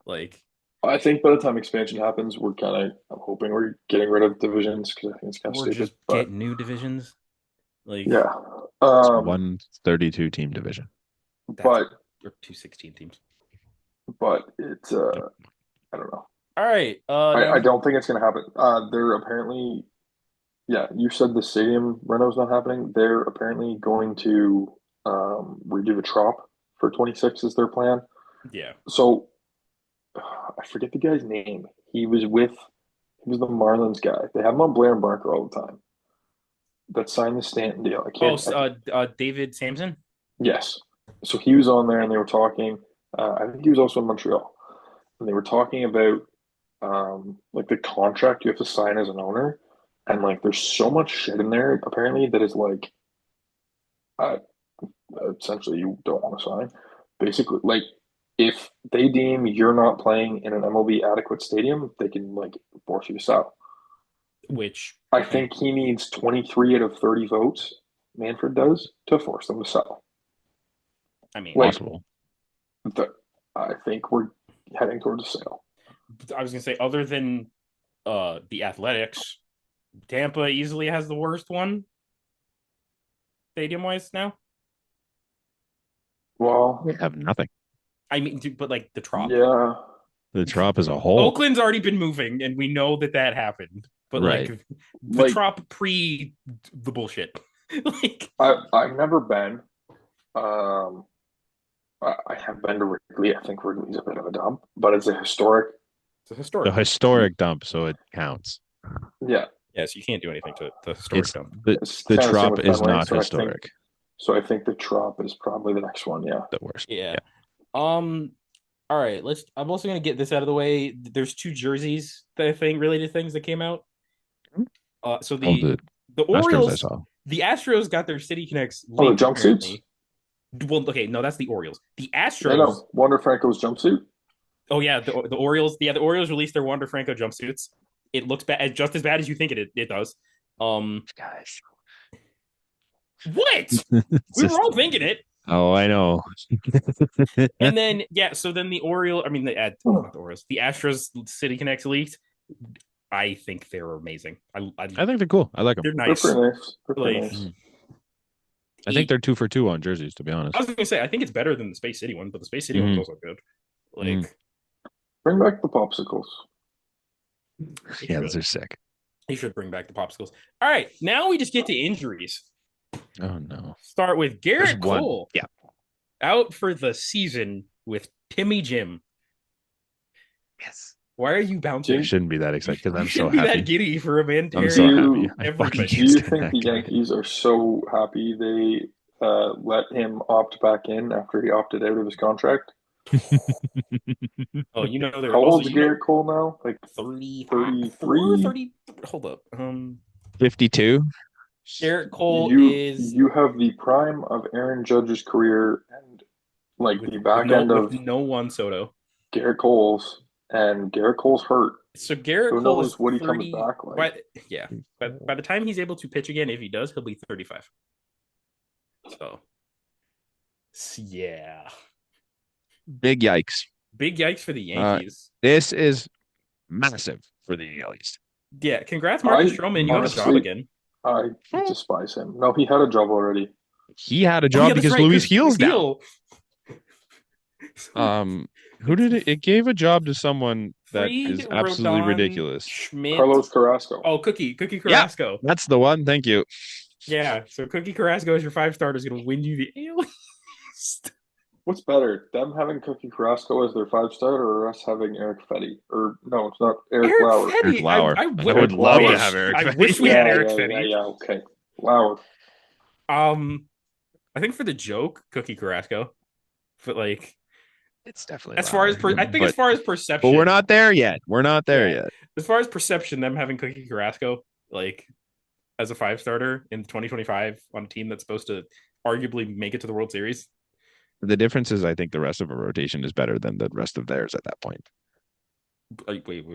Like, I think by the time expansion happens, I'm hoping we're getting rid of divisions because I think it's kind of stupid. Just get new divisions. Like, yeah, one 32 team division, or 2 16 teams. But it's I don't know. All right. I don't think it's going to happen. They're apparently, yeah, you said the stadium reno's not happening. They're apparently going to redo the Trop for 26 is their plan. yeah. So I forget the guy's name. He was the Marlins guy. They have him on Blair and Barker all the time. That signed the Stanton deal. I Oh, can't. David Samson. Yes. So he was on there and they were talking. I think he was also in Montreal. And they were talking about like the contract you have to sign as an owner. And like there's so much shit in there apparently that is like uh, essentially you don't want to sign. Basically, like if they deem you're not playing in an MLB adequate stadium, they can like force you to sell. Which I think he needs 23 out of 30 votes, Manfred does, to force them to sell. I mean, Like, Possible. I think we're heading towards a sale. I was gonna say, other than the Athletics, Tampa easily has the worst one, stadium wise now. Well, We have nothing. I mean, but like the Trop. yeah. The Trop as a whole. Oakland's already been moving, and we know that happened. But Right. like the Like, Trop pre the bullshit. Like I've never been. Um, I have been to Wrigley. I think Wrigley's a bit of a dump, but it's a historic. it's a The historic. historic dump, so it counts. Yeah, Yes, you can't do anything to the historic It's dump. the it's the kind of the same Trop with is Fenway, not so I historic. think so. I think the Trop is probably the next one. Yeah. The worst. Yeah. All right, I'm also gonna get this out of the way. There's two jerseys that I think related things that came out. So Oh, the the Astros I Orioles, saw. the Astros got their City Connects Oh, the leaked jumpsuits. apparently. Well, okay, no, that's the Orioles. The I Astros. know. Wander Franco's jumpsuit. Oh yeah, the Orioles. Yeah, the Orioles released their Wander Franco jumpsuits. It looks bad, just as bad as you think it does. Guys. What? We were all thinking it. Oh, I know. And then so then the Orioles, I mean not the Orioles, the Astros City Connects leaked. I think they're amazing. I think they're cool. I like them. They're They're nice. pretty nice. They're pretty Like, nice. I think they're 2 for 2 on jerseys, to be honest. I was gonna say I think it's better than the Space City one, but the Space City one's also good. Like Bring back the popsicles. Yeah, those are sick. he should bring back the popsicles. All right, now we just get to injuries. Oh no. Start with Garrett There's one. Cole. Yeah. Out for the season with Timmy Jim. Yes. Why are you bouncing? I shouldn't be that excited because You I'm so shouldn't be happy. that giddy for a man I'm tearing so You- happy. I everybody. fucking Do can't you stand think that the guy. Yankees are so happy they let him opt back in after he opted out of his contract? Oh, you know they're How also old's Garrett Cole now? Like 34, 33? 30. Hold up. 52. Garrett Cole you is you have the prime of Aaron Judge's career and like the back end of with no Juan Soto. Garrett Cole's, and Garrett Cole's hurt. So Garrett Who Cole knows is what he 30, comes back like? by the time he's able to pitch again, if he does, he'll be 35. So yeah, Big yikes. big yikes for the Yankees. This is massive for the AL East. Yeah, congrats, Marcus I Stroman. You have a job honestly- again. I despise him. No, he had a job already. He had a Oh, job yeah, that's because right, Luis 'cause Heal's down. Heel. Who did it? It gave a job to someone that Fried, is absolutely Rodon, ridiculous. Schmidt. Carlos Carrasco. Oh, Cookie Carrasco. That's the one. Thank you. Yeah, so Cookie Carrasco as your 5 starter is going to win you the AL East. What's better, them having Cookie Carrasco as their 5-star or us having Eric Fetty? Or no, it's not Eric Lauer. Fetty. Eric Lauer. I I would love to wish- have Eric I Fetty. wish we had Eric Fetty. Yeah, okay. Lauer. I think for the joke, Cookie Carrasco, but like It's definitely as far as as far as perception, but we're not there yet. We're not there Yeah. yet. As far as perception, them having Cookie Carrasco like as a 5 starter in 2025 on a team that's supposed to arguably make it to the World Series. The difference is I think the rest of a rotation is better than the rest of theirs at that point. Like, wait.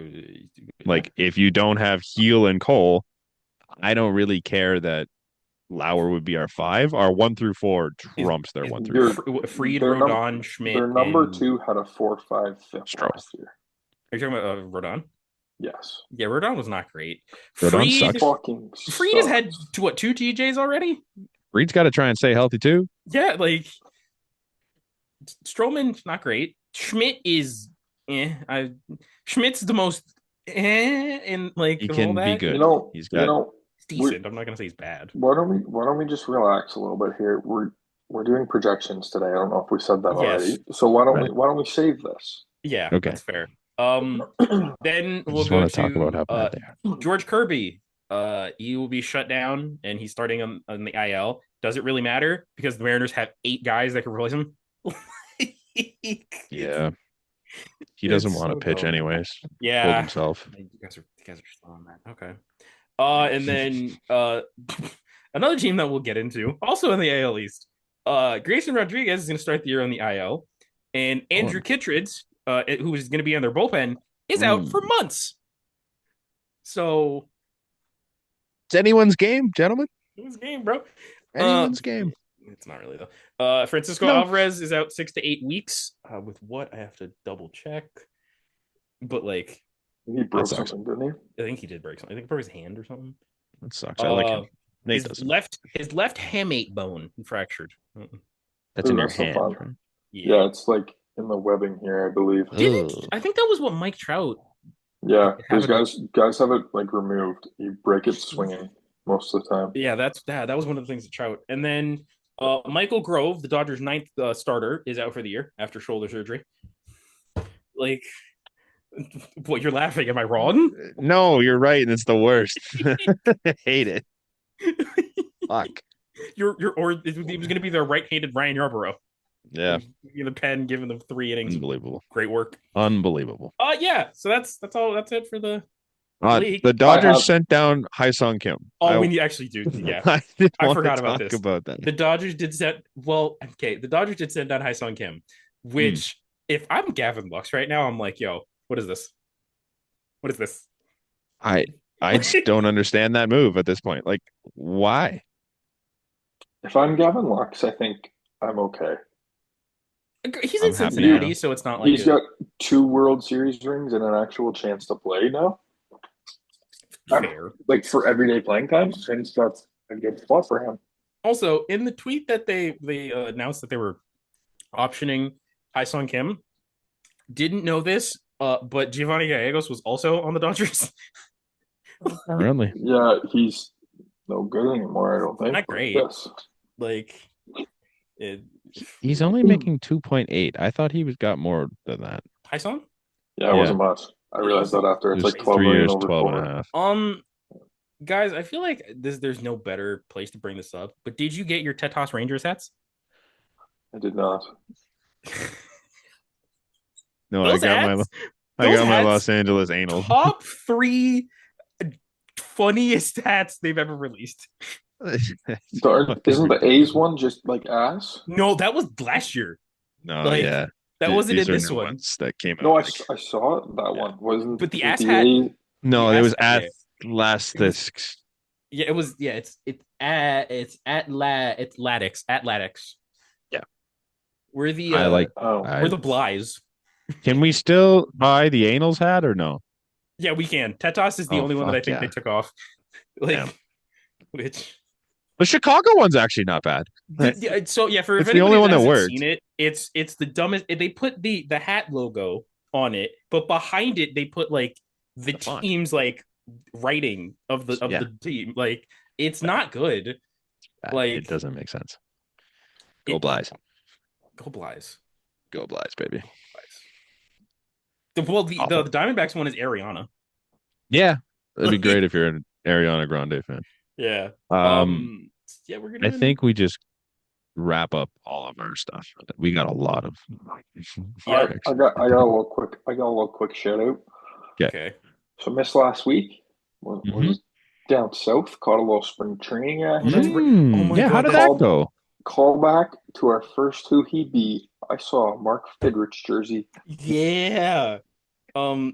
Like if you don't have Heel and Cole, I don't really care that Lauer would be our 5. Our 1 through 4 trumps their 1 through 4. Fried, Their Rodon, Schmidt. Their number and... 2 had a 4.5 Stroh. last year. Are you talking about Rodon? Yes. Yeah, Rodon was not great. Rodon sucks. Fucking Fried has had sucks. 2 TJs already? Reed's got to try and stay healthy too. Yeah, like Stroman's not great. Schmidt is Schmidt's the most and like He of can all be that. good. You He's got. know, It's decent. I'm not gonna say he's bad. why don't we just relax a little bit here? We're doing projections today. I don't know if we said that Yes. already. So why don't we save this? Yeah, Okay. that's fair. Then I we'll just go want to talk about how bad they are. George Kirby. He will be shut down, and he's starting on the IL. Does it really matter because the Mariners have 8 guys that can replace him? Yeah. He doesn't It's want to so pitch dumb. anyways. Told Yeah, himself. you guys are still on that. Okay. And then another team that we'll get into, also in the AL East. Grayson Rodriguez is going to start the year on the IL, and Andrew Kittredge, who is going to be on their bullpen, is out for months. So It's anyone's game, gentlemen. it's game, bro. Anyone's game. It's not really though. Francisco Alvarez is out 6 to 8 weeks. With what I have to double check, but like He broke something, didn't he? I think he did break something. I think he broke his hand or something. That sucks. I like him. Nate His doesn't. left hamate bone he fractured. That's in your That's so hand, fun. right? Yeah, it's like in the webbing here, I believe. I think that was what Mike Trout. Yeah, those guys have it like removed. You break it swinging most of the time. Yeah, that was one of the things that Trout. And then Michael Grove, the Dodgers' 9th starter, is out for the year after shoulder surgery. Like, what, you're laughing? Am I wrong? No, you're right, and it's the worst. I hate it. Fuck. He was going to be their right-handed Ryan Yarborough. Yeah. The pen, giving them 3 innings. Unbelievable. Great work. Unbelievable. Yeah. So that's all. That's it for the league. The Dodgers sent down Hai-Sung Kim. We actually do. Yeah. I forgot about this. About that. The Dodgers did send. Well, okay. The Dodgers did send down Hai-Sung Kim, which if I'm Gavin Lux right now, I'm like, yo, what is this? What is this? I just don't understand that move at this point. Like, why? If I'm Gavin Lux, I think I'm okay. He's in Cincinnati, so it's not like he's got 2 World Series rings and an actual chance to play now. Fair. Like for everyday playing time, I think that's a good spot for him. Also, in the tweet that they announced that they were optioning Hai-Sung Kim, didn't know this, but Giovanni Gallegos was also on the Dodgers. Really? Yeah, he's no good anymore, I don't think. Not great. Yes. Like, he's only making 2.8. I thought he got more than that. Hai-Sung? Yeah, it wasn't much. I realized that after. It's like 12 3 million years, over 12 4. and a half. Guys, I feel like there's no better place to bring this up, but did you get your Tetos Rangers hats? I did not. No, Those I got my Los Angeles anal. Top 3 funniest hats they've ever released. So isn't the A's one just like ass? No, that was last year. No, yeah. That wasn't in These are this new one. ones that came out. No, I saw that one. Wasn't But the was ass the hat. A's- No, The it was ass- at last this. Yeah, it was. Yeah, it's at Latix. Yeah, We're the we're the Blyes. Can we still buy the anals hat or no? Yeah, we can. Tetos is the only one that I think they took off. Which the Chicago one's actually not bad. yeah, so yeah, for it's if the only one that hasn't worked. seen it, it's the dumbest. They put the hat logo on it, but behind it they put like the team's like writing of the team. Like it's not good. Like it doesn't make sense. Go Blyes. Go Blyes. Go Blyes, baby. The Diamondbacks one is Ariana. Yeah, it'd be great if you're an Ariana Grande fan. Yeah. Yeah, we're gonna. I think we just wrap up all of our stuff. We got a lot of. I got a little quick shout out. Okay. So missed last week. Was down south, caught a little spring training action. Oh my God, how did that go? Call back to our first who he beat. I saw a Mark Fidrich jersey. Yeah. Also,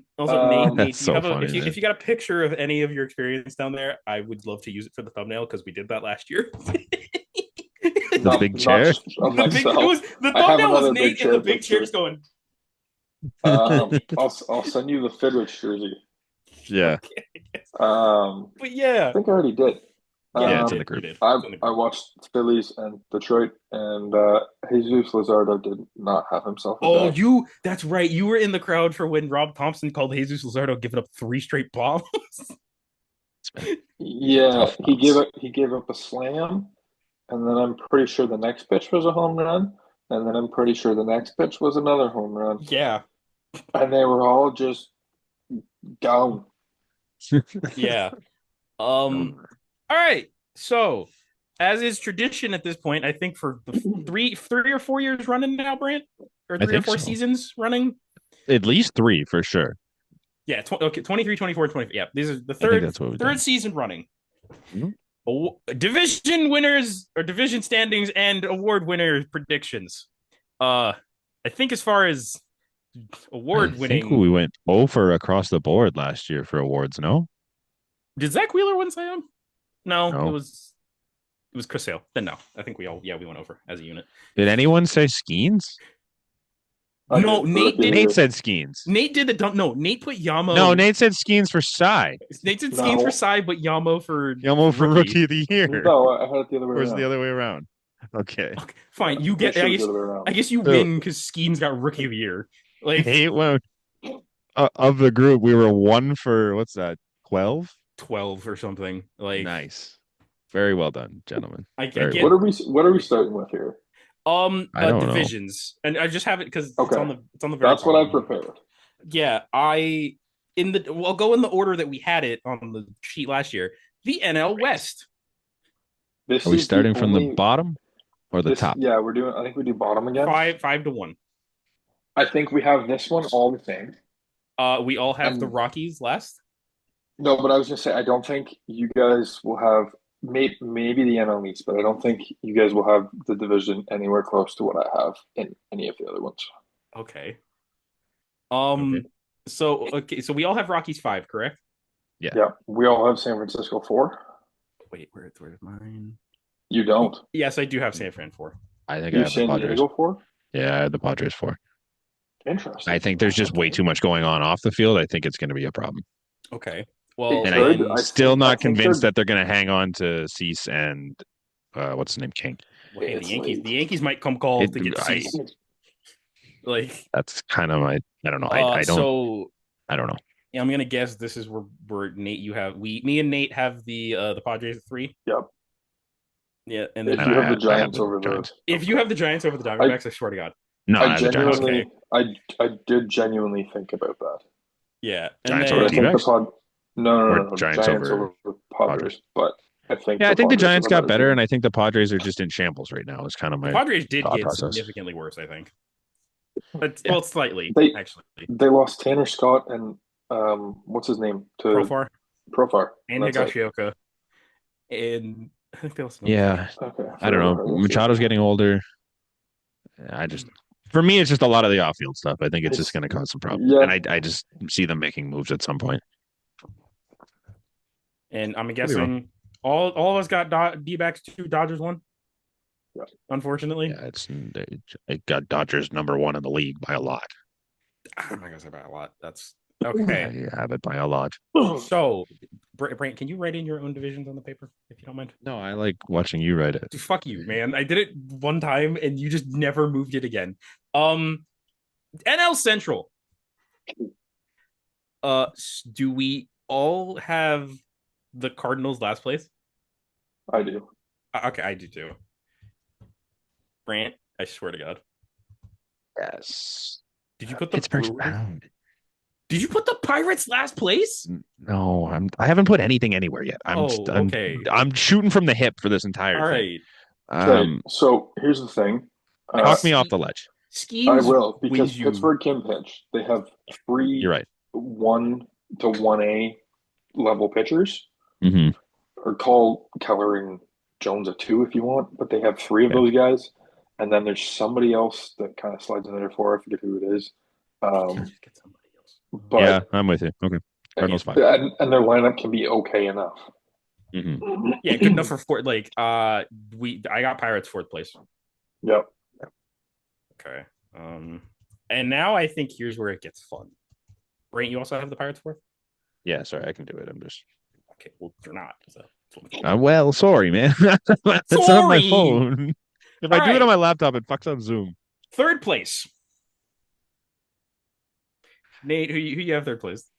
Nate, so funny, if you got a picture of any of your experience down there, I would love to use it for the thumbnail because we did that last year. The big chair. The thumbnail was Nate in the big chair just going. I'll send you the Fidrich jersey. Yeah. But yeah, I think I already did. Yeah, it's in you the group. did. I It's in the group. watched Phillies and Detroit, and Jesus Luzardo did not have himself a Oh, day. that's right. You were in the crowd for when Rob Thompson called Jesus Luzardo giving up 3 straight bombs. Yeah, Tough months. he gave up a slam, and then I'm pretty sure the next pitch was a home run, and then I'm pretty sure the next pitch was another home run, Yeah. and they were all just gone. Yeah. All right. So, as is tradition at this point, I think for the three or 4 years running now, Brant, or I three or think four so. seasons running. At least 3 for sure. Yeah. Okay. 23, 24, 25. Yeah. These are the I think that's what we've done. season running. Mhm. Division winners or division standings and award winner predictions. I think as far as award I think winning, we went over across the board last year for awards, no? did Zach Wheeler win Cy Young? No, No. it was Chris Sale. Then no, I think we went over as a unit. Did anyone say Skeens? No, Nate did. Nate said Skeens. Nate did the dump. No, Nate put Yamo. No, Nate said Skeens for Cy. Nate did Skeens for Cy, but Yamo for Rookie of the year. No, I had it the other way Or is it around. the other way around? Okay. Fine, you I'm get. pretty sure it was the other way around. I guess you win because Skeens got Rookie of the Year. Like Nate went of the group. We were 1 for what's that? 12? 12 or something. Like Nice. Very well done, gentlemen. I Very get. What are we starting with here? I don't know. Divisions, and I just have it because Okay. it's on the very. That's what I bottom. prepared. Yeah, I'll go in the order that we had it on the sheet last year. The NL West. This Are we is starting the from only- the bottom or the top? Yeah, we're doing. I think we do bottom again. 5-1. I think we have this one all the same. We all have And- the Rockies last. No, but I was gonna say I don't think you guys will have maybe the NL East, but I don't think you guys will have the division anywhere close to what I have in any of the other ones. Okay. Okay. So so we all have Rockies 5, correct? Yeah, we all have San Francisco 4. Wait, where's mine? You don't. Yes, I do have San Fran 4. I think I You have the San Padres. Diego 4. Yeah, I have the Padres 4. Interesting. I think there's just way too much going on off the field. I think it's going to be a problem. Okay. Well, It And could. I'm I still think- not I think convinced they're- that they're going to hang on to Cease and what's his name, King. hey, It's late. the Yankees might come call to get Cease. Like, That's kind of my. I don't know. I don't. So I don't know. I'm gonna guess this is where Nate, you have me and Nate have the Padres at 3. Yep. Yeah, and If then you have I the have Giants the over Giants. if you have the Giants over the Diamondbacks, I swear to God. No, I I have the Giants. genuinely, I did genuinely think about that. Yeah, Giants and over But I think the D-backs? Pod. No, Or Giants over Padres. But I think. Yeah, I think the Padres Giants are got better, team. and I think the Padres are just in shambles right now. Is kind of the my. Padres did thought get process. significantly worse, I think. But Yeah. well, slightly They- actually. They lost Tanner Scott and what's his name to Profar Profar and That's it. Higashioka, and I think they lost. Yeah, Okay. I don't know. Machado's getting older. For me, it's just a lot of the off-field stuff. I think it's just going to cause some problems, Yeah. and I just see them making moves at some point. And I'm be guessing all of us got D-backs 2, Dodgers 1. Yeah. Unfortunately, Yeah, it got Dodgers number 1 in the league by a lot. I'm not gonna say by a lot. That's okay. I have it by a lot. So, Brant, can you write in your own divisions on the paper if you don't mind? No, I like watching you write it. Dude, fuck you, man. I did it one time and you just never moved it again. NL Central. Do we all have the Cardinals last place? I do. Okay, I do too. Brant, I swear to God. Yes. Did you put the Pittsburgh's Brewers- bound. Did you put the Pirates last place? No, I haven't put anything anywhere yet. Okay. I'm shooting from the hip for this entire All thing. right. Okay. So here's the thing. Talk me off the ledge. Schemes. I will because wins you. Pittsburgh can pitch. They have 3 You're right. 1 to 1A level pitchers, Mm-hmm. or call Keller and Jones a 2 if you want. But they have 3 of Okay. those guys, and then there's somebody else that kind of slides in there for. I forget who it is. Just get somebody else. But Yeah, I'm with you. Okay. Cardinals 5. and their lineup can be okay enough. Mm-hmm. Yeah, good enough for fourth. Like, I got Pirates 4th place. Yep. Okay. And now I think here's where it gets fun. Brant, you also have the Pirates 4th? Yeah, sorry, I can do it. I'm just. Okay, well, you're not. So Well, sorry, man. That's on my Sorry. phone. If I All do it right. on my laptop, it fucks on Zoom. Third place. Nate, who you have third place?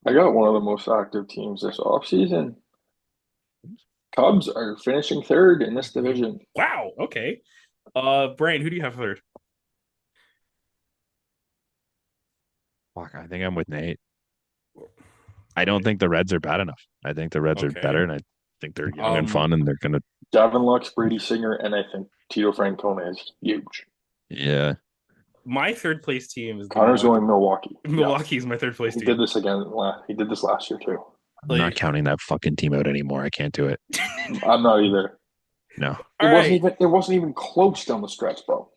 I got one of the most active teams this offseason. Cubs are finishing third in this division. Wow. Okay. Brian, who do you have third? Fuck, I think I'm with Nate. I don't think the Reds are bad enough. I think the Reds are Okay. better, and I think they're young and fun, and they're gonna. Gavin Lux, Brady Singer, and I think Tito Francona is huge. Yeah. My third place team is Connor's going Milwaukee. Milwaukee is my third place He team. did this again. He did this last year too. I'm not counting that fucking team out anymore. I can't do it. I'm not either. No. It wasn't even close down the stretch, bro.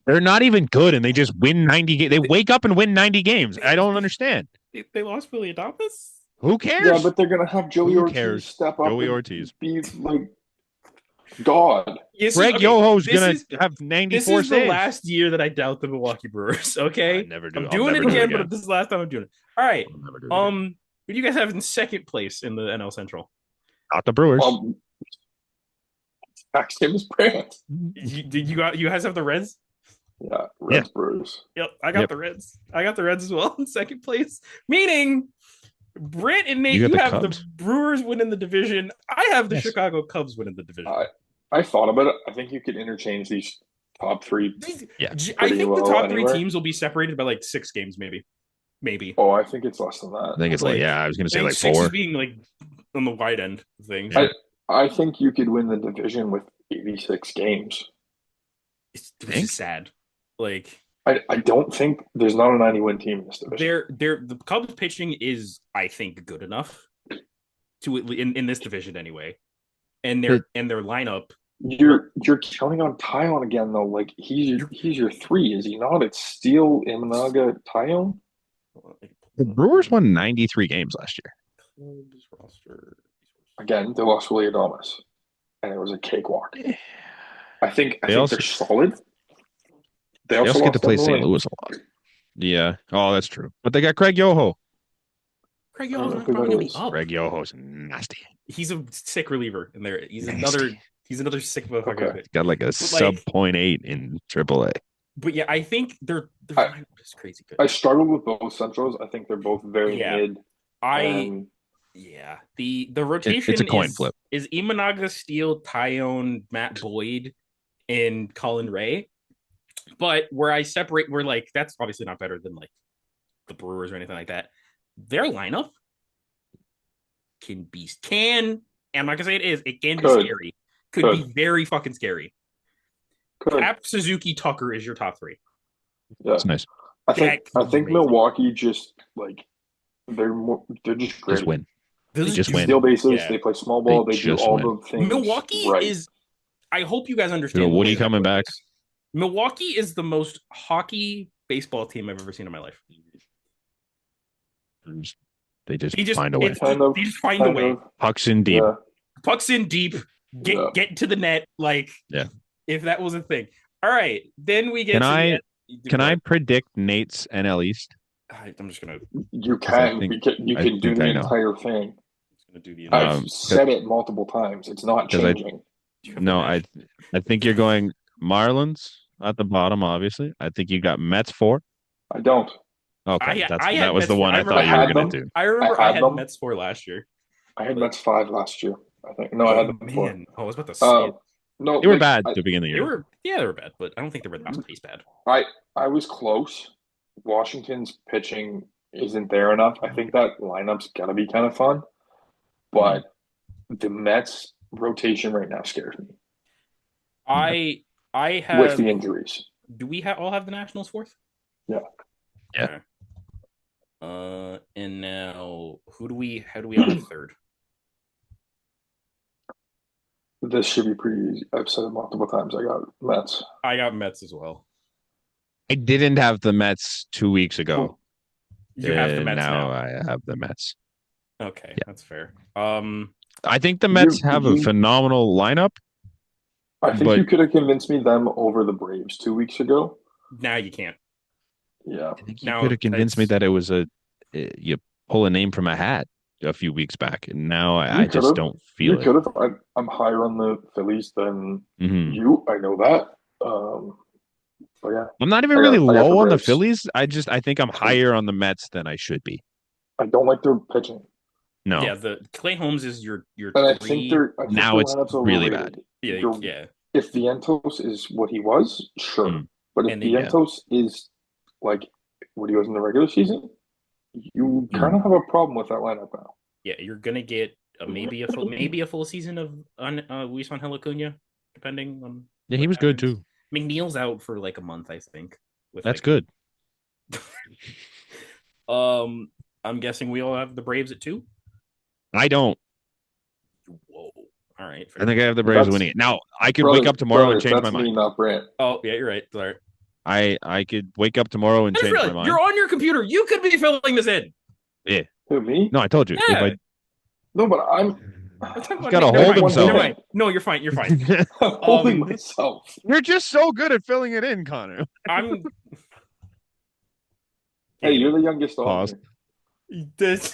They're not even good, and they just win 90 games. They wake up and win 90 games. I don't understand. They lost Willie Adonis? Who cares? Yeah, but they're gonna have Joey Who Ortiz cares? step up. Joey and Ortiz. be like God. Greg Yoho's gonna have 94 This is saves. the last year that I doubt the Milwaukee Brewers. Okay, I never do. I'm I'll doing never it do again, but this is the last time I'm doing it. All right. I'll never do it again. Who do you guys have in second place in the NL Central? Not the Brewers. James Brandt. You guys have the Reds? Yeah, Reds Brewers. Yep, I got the Reds. I got the Reds as well in second place. Meaning, Brent and Nate, you have the Brewers winning the division. I have the Chicago Cubs winning the division. I thought about it. I think you could interchange these top three. Yeah, I think the top three teams will be separated by like 6 games, maybe. Oh, I think it's less than that. I think it's I was gonna say like 6 4. is being like on the wide end of things. I think you could win the division with 86 games. Which is sad. Like I don't think there's not a 90-win team in this division. The Cubs pitching is, I think, good enough to in this division anyway, and their lineup. You're counting on Tyon again though. Like he's your 3, is he not? It's Steele, Imanaga, Tyon. The Brewers won 93 games last year. Cubs roster. Again, they lost Willie Adonis, and it was a cakewalk. I think they're solid. They also get to play St. Louis a lot. Yeah. Oh, that's true. But they got Craig Yoho. Craig Yoho's not probably gonna be up. Craig Yoho's nasty. He's a sick reliever in there. He's another sick motherfucker. Okay. Got like a sub 0.8 in AAA. But yeah, I think they're just crazy good. I struggle with both Centrals. I think they're both very mid. The rotation it's a coin flip. Is Imanaga, Steele, Tyon, Matt Boyd, and Colin Ray. But where I separate, we're like, that's obviously not better than like the Brewers or anything like that. Their lineup can I'm not gonna say it can be scary. Could be very fucking scary. Cap, Suzuki, Tucker is your top 3. Yeah, that's nice. I think Milwaukee just like they're just great. Just win. They steal bases. They play small ball. They do all the things. Milwaukee is. I hope you guys understand. Woody coming back. Milwaukee is the most hockey baseball team I've ever seen in my life. They just find a way. They just find a way. Pucks in deep. Yeah. Pucks in deep. Get to the net. Like, if that was a thing. All right. Then we get Can I predict Nate's NL East? I'm just going to. You can. You can do the entire thing. I've said it multiple times. It's not changing. I think you're going Marlins at the bottom, obviously. I think you got Mets 4. I don't. Okay, that was the one I thought you were going to do. I remember I had Mets 4 last year. I had Mets 5 last year, I think. No, I had them 4. I was about to say no, they were bad at the beginning of the year. They were bad, but I don't think they were the masterpiece bad. I was close. Washington's pitching isn't there enough. I think that lineup's got to be kind of fun. But the Mets rotation right now scares me. I have with the injuries. Do we all have the Nationals 4th? Yeah. Yeah. Okay. And now how do we have 3rd? This should be pretty easy. I've said it multiple times. I got Mets. I got Mets as well. I didn't have the Mets 2 weeks ago. You have the Mets now. I have the Mets. Okay, that's fair. I think the Mets have a phenomenal lineup. I think you could have convinced me them over the Braves 2 weeks ago. Now you can't. Yeah. I think you could have convinced me that it was you pull a name from a hat. a few weeks back, and now I You just could've. don't You feel it. could have. I'm higher on the Phillies than Mhm. you. I know that. But yeah, I'm not even I really got the low on the Braves. Phillies. I think I'm higher on the Mets than I should be. I don't like their pitching, No, Yeah, the Clay Holmes is your and I three. think their now it's lineup's really overrated. bad. Yeah, yeah, If Vientos is what he was, sure. Mm. But if And then- Vientos is like what he was in the regular season, you kind of have a problem with that lineup now. yeah. You're gonna get maybe a full season of Luis Angel Acuna, depending on. Yeah, what he was good happens. too. McNeil's out for like a month, I think. That's good. I'm guessing we all have the Braves at 2. I don't. Whoa. All right. I think I have the Braves That's- winning it. Now I could wake up tomorrow and change my That's me, mind. not Brant. Oh yeah, you're right. Sorry. I could wake up tomorrow and I just change my realized mind. you're on your computer. You could be filling this in. Who, me? No, I told you. Yeah. No, but I'm We're talking He's gotta never hold mind, himself. never mind. No, you're fine. You're fine. holding myself. You're just so good at filling it in, Connor. I'm. Hey, you're the youngest on Pause. here. This.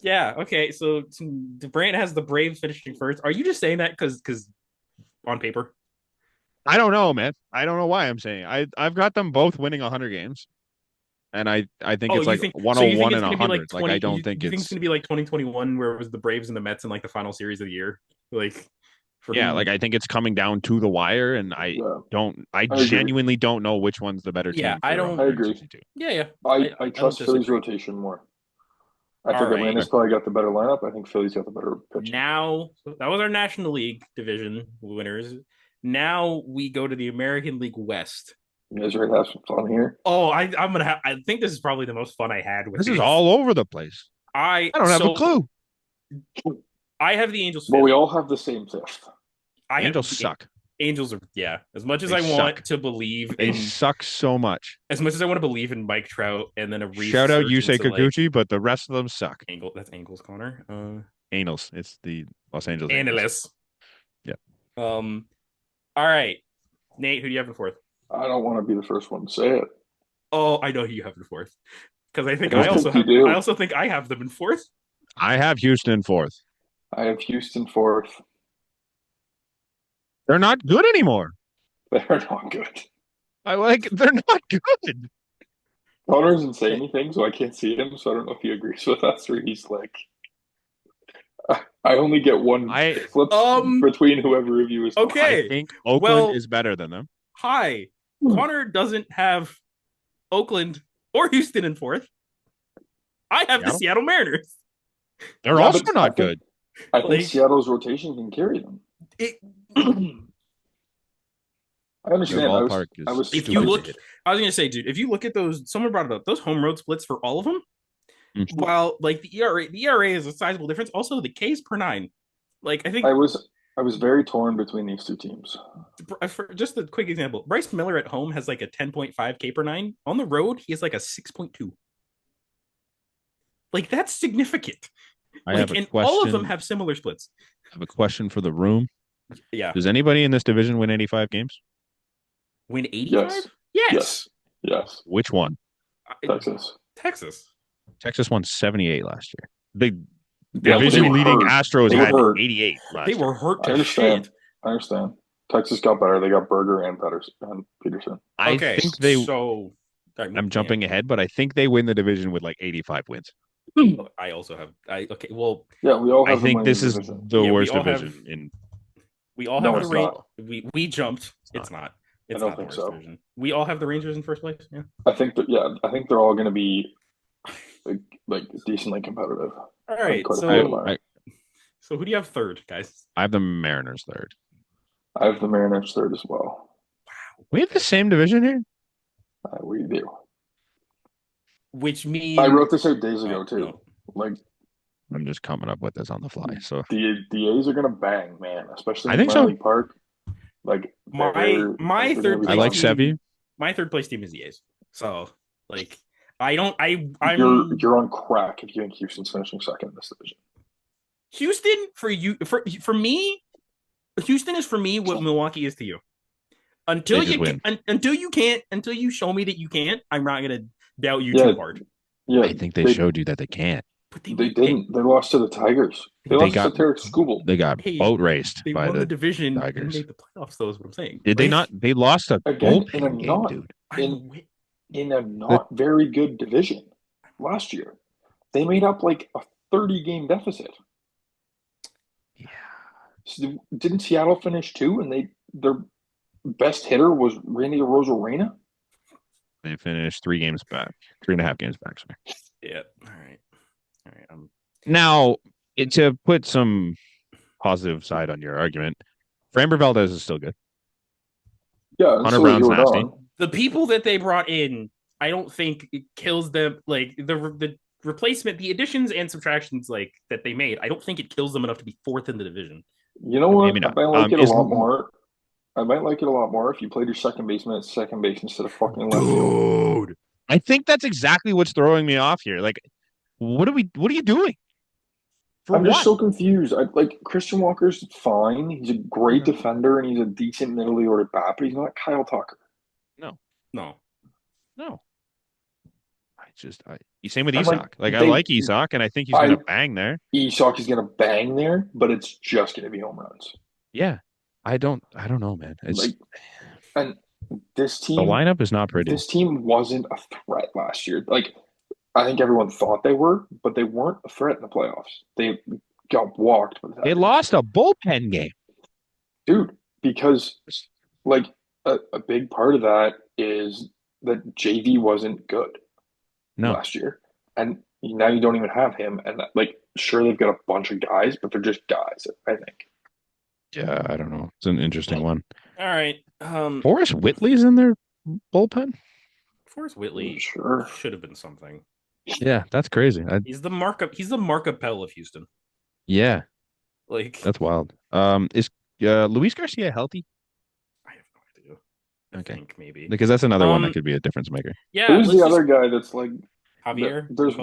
Yeah. Okay. So Brant has the Braves finishing first. Are you just saying that because on paper? I don't know, man. I don't know why I'm saying. I've got them both winning 100 games, and I think it's you like think, 101 and gonna be 100. like 20, Like I don't you, think you think it's it's gonna be like 2021 where it was the Braves and the Mets in like the final series of the year. Like, like I think it's coming down to the wire, and I agree. genuinely don't know which one's the better Yeah, team. I don't- I agree. 62. Yeah. I don't trust Philly's disagree. rotation more. I think All right. Atlanta's probably got the better lineup. I think Philly's got the better pitching. Now that was our National League division winners. Now we go to the American League West. You guys ready to have some fun here? Oh, I'm gonna have. I think this is probably the most fun I had with This is these. all over the place. I I don't have a clue. I have the Angels. Well, fifth. we all have the same fifth. I have Angels the- suck. Angels are as much as They I want suck. to believe They in suck so much. as much as I want to believe in Mike Trout and then a Shout out resurgence Yusei of, like, Kikuchi, but the rest of them suck. That's Angles, Connor. Angels. It's the Los Angeles Analysts. Yeah. All right, Nate, who do you have in fourth? I don't want to be the first one to say it. Oh, I know who you have in fourth because I think I I also think you have. do. I also think I have them in fourth. I have Houston in fourth. I have Houston fourth. They're not good anymore. They're not good. They're not good. Connor doesn't say anything, so I can't see him. So I don't know if he agrees with us or he's like, I only get one flip between whoever of you is. Okay. I think Oakland is better than them. Hi, Connor doesn't have Oakland or Houston in fourth. I have the Seattle Mariners. They're also not good. I think Seattle's rotation can carry them. I understand. I was if you look, I was going to say, dude, if you look at those, someone brought it up, those home road splits for all of them, while like the ERA is a sizable difference. Also, the Ks per 9. Like I think I was very torn between these two teams. For just a quick example, Bryce Miller at home has like a 10.5 K per 9. On the road, he has like a 6.2. Like that's significant. All of them have similar splits. I have a question for the room. Yeah. Does anybody in this division win 85 games? Win 85? Yes. Which one? Texas. Texas won 78 last year. The division leading Astros had 88 last year. They were hurt to I understand. shit. I understand. Texas got better. They got Berger and Peterson. I think they. So I'm jumping ahead, but I think they win the division with like 85 wins. I also have. Okay. Well. Yeah, we all have. I think this is the worst division in. We all have the Rangers. We jumped. It's not. It's I don't not think the so. Division. We all have the Rangers in first place. Yeah. I think that. Yeah, I think they're all going to be like decently competitive. All right. So who do you have third, guys? I have the Mariners third. I have the Mariners third as well. Wow. We have the same division here. We do. Which means I wrote this out days ago too. No. Like I'm just coming up with this on the fly. So the A's are gonna bang, man. Especially I in think so. Manly Park. Like my third. I like Sevy. My third place team is the A's. So like I'm you're on crack if you think Houston's finishing second in this division. Houston for me, Houston is for me what Milwaukee is to you. Until you show me that you can't, I'm not gonna doubt you too hard. Yeah, I think they showed you that they can't. But They didn't. They lost to the Tigers. They lost to Tarek Skubal. They got boat raced They by won the the division Tigers. and made the playoffs, though, is what I'm saying. Did they not? They lost a Again in a bullpen game, dude. in a not very good division last year. They made up like a 30-game deficit. Yeah. So didn't Seattle finish 2? And their best hitter was Randy Arozarena? They finished 3.5 games back. Sorry. Yeah. All right. Now, to put some positive side on your argument, Framber Valdez is still good. Yeah, Hunter Brown's nasty. The people that they brought in, I don't think it kills them. Like the replacement, the additions and subtractions like that they made, I don't think it kills them enough to be 4th in the division. You know what? I might like it a lot more. I might like it a lot more if you played your second baseman at second base instead of fucking left field. Dude, I think that's exactly what's throwing me off here. Like, what are you doing? I'm just so confused. Christian Walker's fine. He's a great defender and he's a decent middle order bat, but he's not Kyle Tucker. No. Same with Isak. I like Isak, and I think he's going to bang there. Isak is going to bang there, but it's just going to be home runs. Yeah, I don't know, man. It's and this team. The lineup is not pretty. This team wasn't a threat last year. I think everyone thought they were, but they weren't a threat in the playoffs. They got walked. They lost a bullpen game, dude. Because a big part of that is that JV wasn't good last year, and now you don't even have him. And sure, they've got a bunch of guys, but they're just guys. I think. Yeah, I don't know. It's an interesting one. All right. Forrest Whitley's in their bullpen. Forrest Whitley should have been something. Yeah, that's crazy. He's the Mark Appel of Houston. Yeah, that's wild. Is Luis Garcia healthy? I have no idea. I think maybe because that's another one that could be a difference maker. Yeah, who's the other guy that's Javier? There's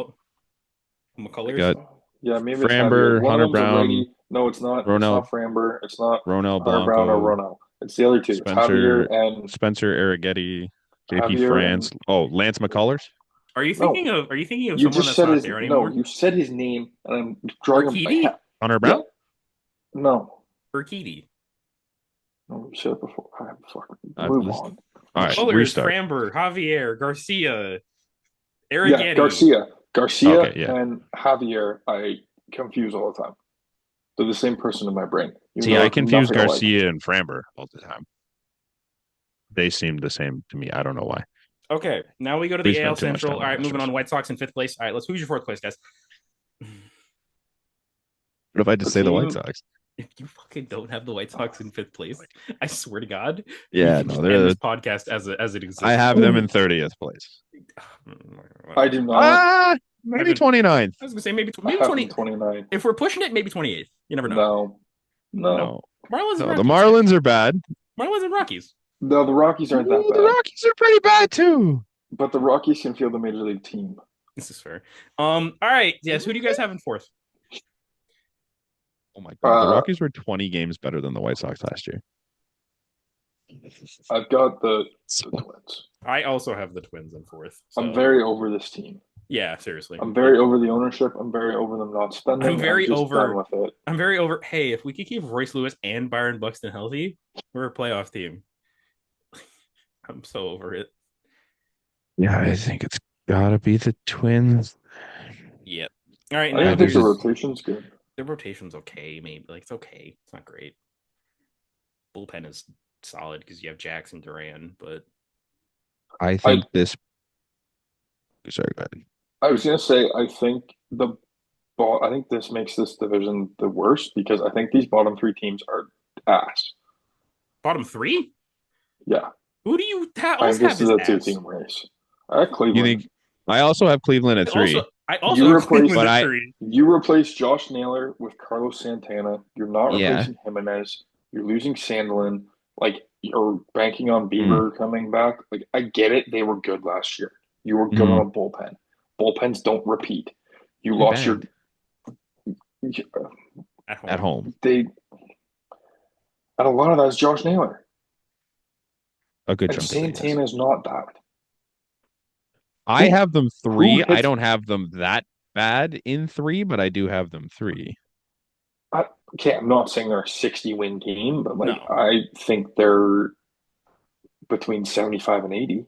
McCullers. Yeah, maybe Framber, Hunter Brown. No, it's not. Ronel, it's not Framber. It's not Ronel Hunter Brown or Ronel. It's the other two. Spencer and Spencer Arrighetti, JP Javier France. Lance McCullers. Are you thinking of you someone just that's said not there anymore? No, you said his name, and I'm drawing Urquidy? Hunter Brown? Yeah. No. Urquidy. No, you said it before. Move on. All right, McCullers, restart. Framber, Javier, Garcia, Arrighetti. Yeah, Garcia Okay, yeah. and Javier, I confuse all the time. They're the same person in my brain. See, I confuse Garcia and Framber all the time. They seem the same to me. I don't know why. Okay, now we go to the AL Central. All right, moving on. White Sox in 5th place. All right, who's your 4th place, guys? What if I just say the White Sox? If you fucking don't have the White Sox in 5th place, I swear to God. Yeah, no, they're this podcast as it exists. I have them in 30th place. I do not. Maybe 29th. I was gonna say maybe 29. If we're pushing it, maybe 28th. You never know. No. Marlins. The Marlins are bad. Marlins and Rockies. No, the Rockies aren't that bad. The Rockies are pretty bad too. But the Rockies can field a major league team. This is fair. All right. Yes. Who do you guys have in 4th? Oh my God. The Rockies were 20 games better than the White Sox last year. I've got the Twins. I also have the Twins in 4th. So. I'm very over this team. Yeah, seriously. I'm very over the ownership. I'm very over them not spending. I'm very over done with it. I'm very over. Hey, if we could keep Royce Lewis and Byron Buxton healthy, we're a playoff team. I'm so over it. Yeah, I think it's gotta be the Twins. Yep. All right. I think the rotation's good. The rotation's okay, maybe. It's okay. It's not great. Bullpen is solid because you have Jackson Duran, but I think this. Sorry, go ahead. I was gonna say I think this makes this division the worst because I think these bottom 3 teams are ass. Bottom 3? Yeah. Who do you have? I think this is a 2-team race. I have Cleveland. You think? I also have Cleveland at 3. I also have Cleveland at 3. You replace Josh Naylor with Carlos Santana. You're not replacing Jimenez. You're losing Sandlin. You're banking on Bieber coming back. I get it. They were good last year. You were good on a bullpen. Bullpens don't repeat. You lost your at home. And a lot of that's Josh Naylor. A good and chunk. Santana's not that. I have them 3. I don't have them that bad in 3, but I do have them 3. Okay, I'm not saying they're a 60-win team, but like No. I think they're between 75 and 80.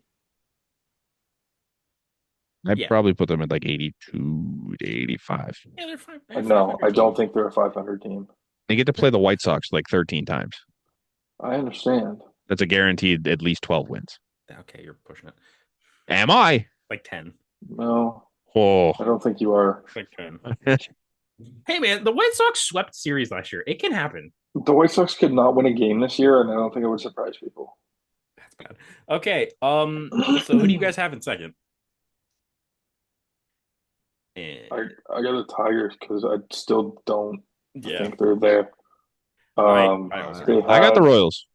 I'd Yeah. probably put them at like 82 to 85. Yeah, they're fine. No, I don't think they're a 500 team. They get to play the White Sox like 13 times. I understand. That's a guaranteed at least 12 wins. Okay, you're pushing it. Am I? Like 10. No, Oh. I don't think you are. Like 10. Hey, man, the White Sox swept series last year. It can happen. The White Sox could not win a game this year, and I don't think it would surprise people. That's bad. Okay, so who do you guys have in second? I got the Tigers because I still don't think they're there. I got the Royals.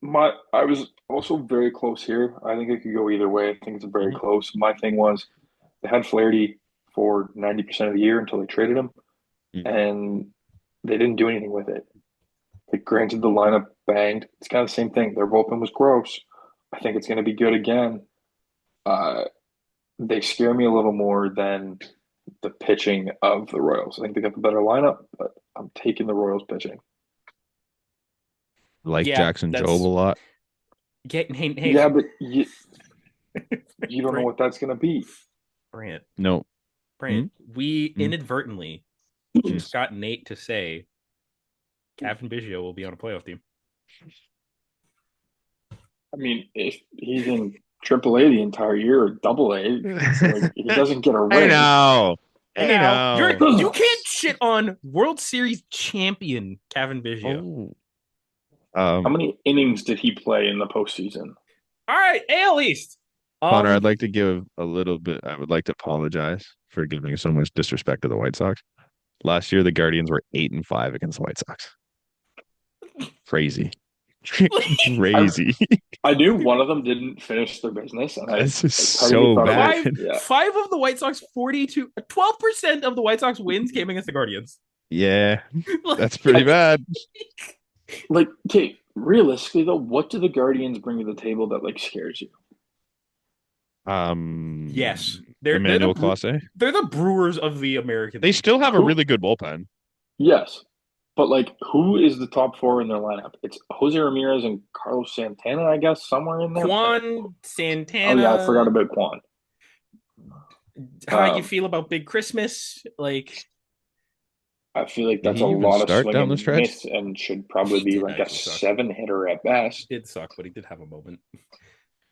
I was also very close here. I think it could go either way. I think it's very close. My thing was they had Flaherty for 90% of the year until they traded him, and they didn't do anything with it. Like, granted, the lineup banged. It's kind of the same thing. Their bullpen was gross. I think it's going to be good again. They scare me a little more than the pitching of the Royals. I think they got the better lineup, but I'm taking the Royals pitching. Jackson Jobe a lot. Hey, yeah, but you don't know what that's going to be. Brant. No. Brant, we inadvertently just got Nate to say Cavan Biggio will be on a playoff team. I mean, if he's in AAA the entire year or AA, like, he doesn't get a ring. I know. You can't shit on World Series champion Cavan Biggio. How many innings did he play in the postseason? All right, AL East. Connor, I'd like to give a little bit. I would like to apologize for giving so much disrespect to the White Sox. Last year, the Guardians were 8-5 against the White Sox. Crazy. Crazy. I knew one of them didn't finish their business, and this is so bad. 5 of the White Sox 12% of the White Sox wins came against the Guardians. Yeah, that's pretty bad. Like, okay, realistically though, what do the Guardians bring to the table that like scares you? Yes, Emmanuel Clase. They're the Brewers of the American. They still have a really good bullpen. Yes, but like, who is the top 4 in their lineup? It's Jose Ramirez and Carlos Santana, I guess, somewhere in there. Juan Santana. Oh yeah, I forgot about Juan. How you feel about Big Christmas? Like, I feel like that's a lot of swing down the and stretch miss, and should probably be like a 7-hitter at best. It sucked, but he did have a moment.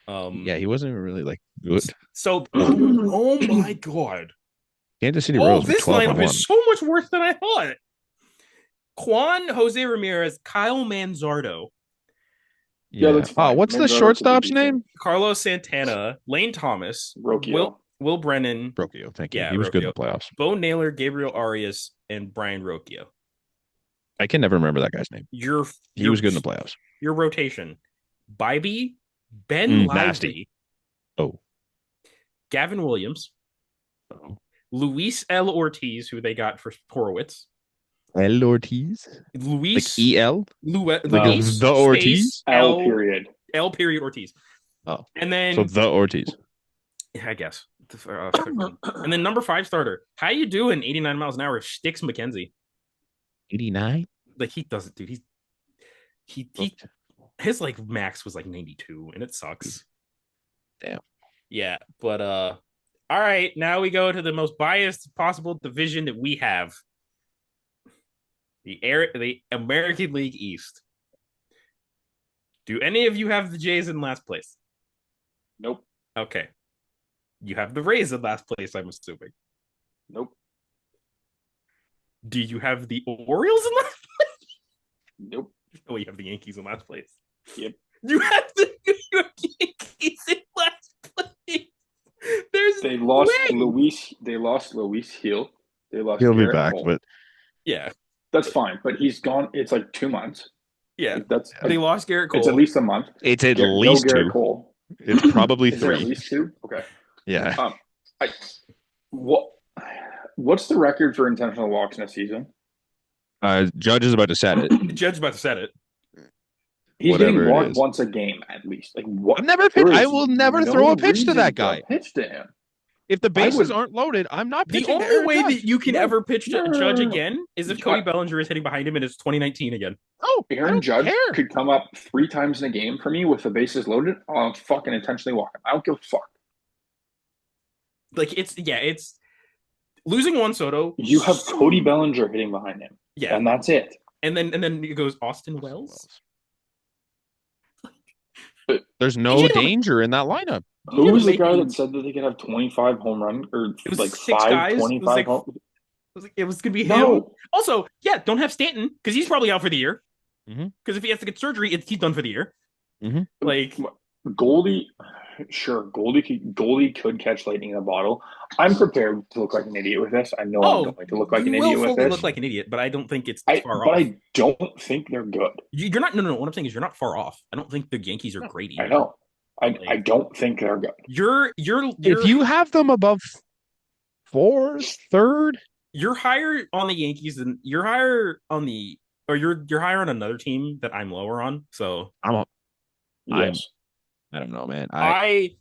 Yeah, he wasn't even really like good. So, oh my god, Kansas City Royals. This lineup is so much worse than I thought. Juan, Jose Ramirez, Kyle Manzardo. Yeah, that's fine. What's the shortstop's name? Carlos Santana, Lane Thomas, Rocchio. Will Brennan. Rocchio, thank you. Yeah, he was good in the Rocchio. playoffs. Bo Naylor, Gabriel Arias, and Brian Rocchio. I can never remember that guy's name. He was good in the playoffs. Your rotation: Bybee, Ben Lively, Gavin Williams, Luis L. Ortiz, who they got for Horowitz. L. Ortiz? Luis. Like E-L? Luis. The Ortiz? L period. L period Ortiz. Oh. And then. So the Ortiz. Yeah, I guess. And then number 5 starter. How you doing? 89 miles an hour. Sticks McKenzie. 89? Like, he doesn't, dude. His like max was like 92, and it sucks. Damn. Yeah, but all right. Now we go to the most biased possible division that we have. The American League East. Do any of you have the Jays in last place? Nope. Okay. You have the Rays in last place, I'm assuming. Nope. Do you have the Orioles in last place? Nope. Oh, you have the Yankees in last place. Yep. You have the New York Yankees in last place. They lost Luis. They lost Luis Hill. They lost. He'll Garrett be back, Cole. but yeah, that's fine. But he's gone. It's like 2 months. Yeah, that's. They lost Garrett Cole. It's at least a month. It's at least Garrett 2. Cole. It's probably Is 3. At least 2. Okay. Yeah. What's the record for intentional walks in a season? Judge is about to set it. Judge about to set it. He's Whatever getting walked once a game at least. Like what? I will never throw a pitch to that guy. Pitch to him. If the bases aren't loaded, I'm not The pitching. only way that you can No. ever pitch to No. Judge again is if Cody Bellinger is hitting behind him and it's 2019 again. Oh, Aaron Judge could come up 3 times in a game for me with the bases loaded. I'll fucking intentionally walk him. I don't give a fuck. Like, it's losing Juan Soto. You have Cody Bellinger hitting behind him. Yeah. And that's it. And then it goes Austin Wells. There's no danger in that lineup. Who was the guy that said that they could have 25 home run or it was like 6 5, guys. 25 home? It was going to be him. No. Also, don't have Stanton because he's probably out for the year. Mm-hmm. Because if he has to get surgery, he's done for the year. Mm-hmm. Like Goldie, sure, Goldie could catch lightning in a bottle. I'm prepared to look like an idiot with this. I know I'm going to look like an idiot with this. Look like an idiot, but I don't think it's far but off. I don't think they're good. You're not. No. What I'm saying is you're not far off. I don't think the Yankees are great either. I know. I don't think they're good. You're if you have them above 4th, 3rd, you're higher on the Yankees than you're higher on you're higher on another team that I'm lower on. So Yes. I don't know, man. I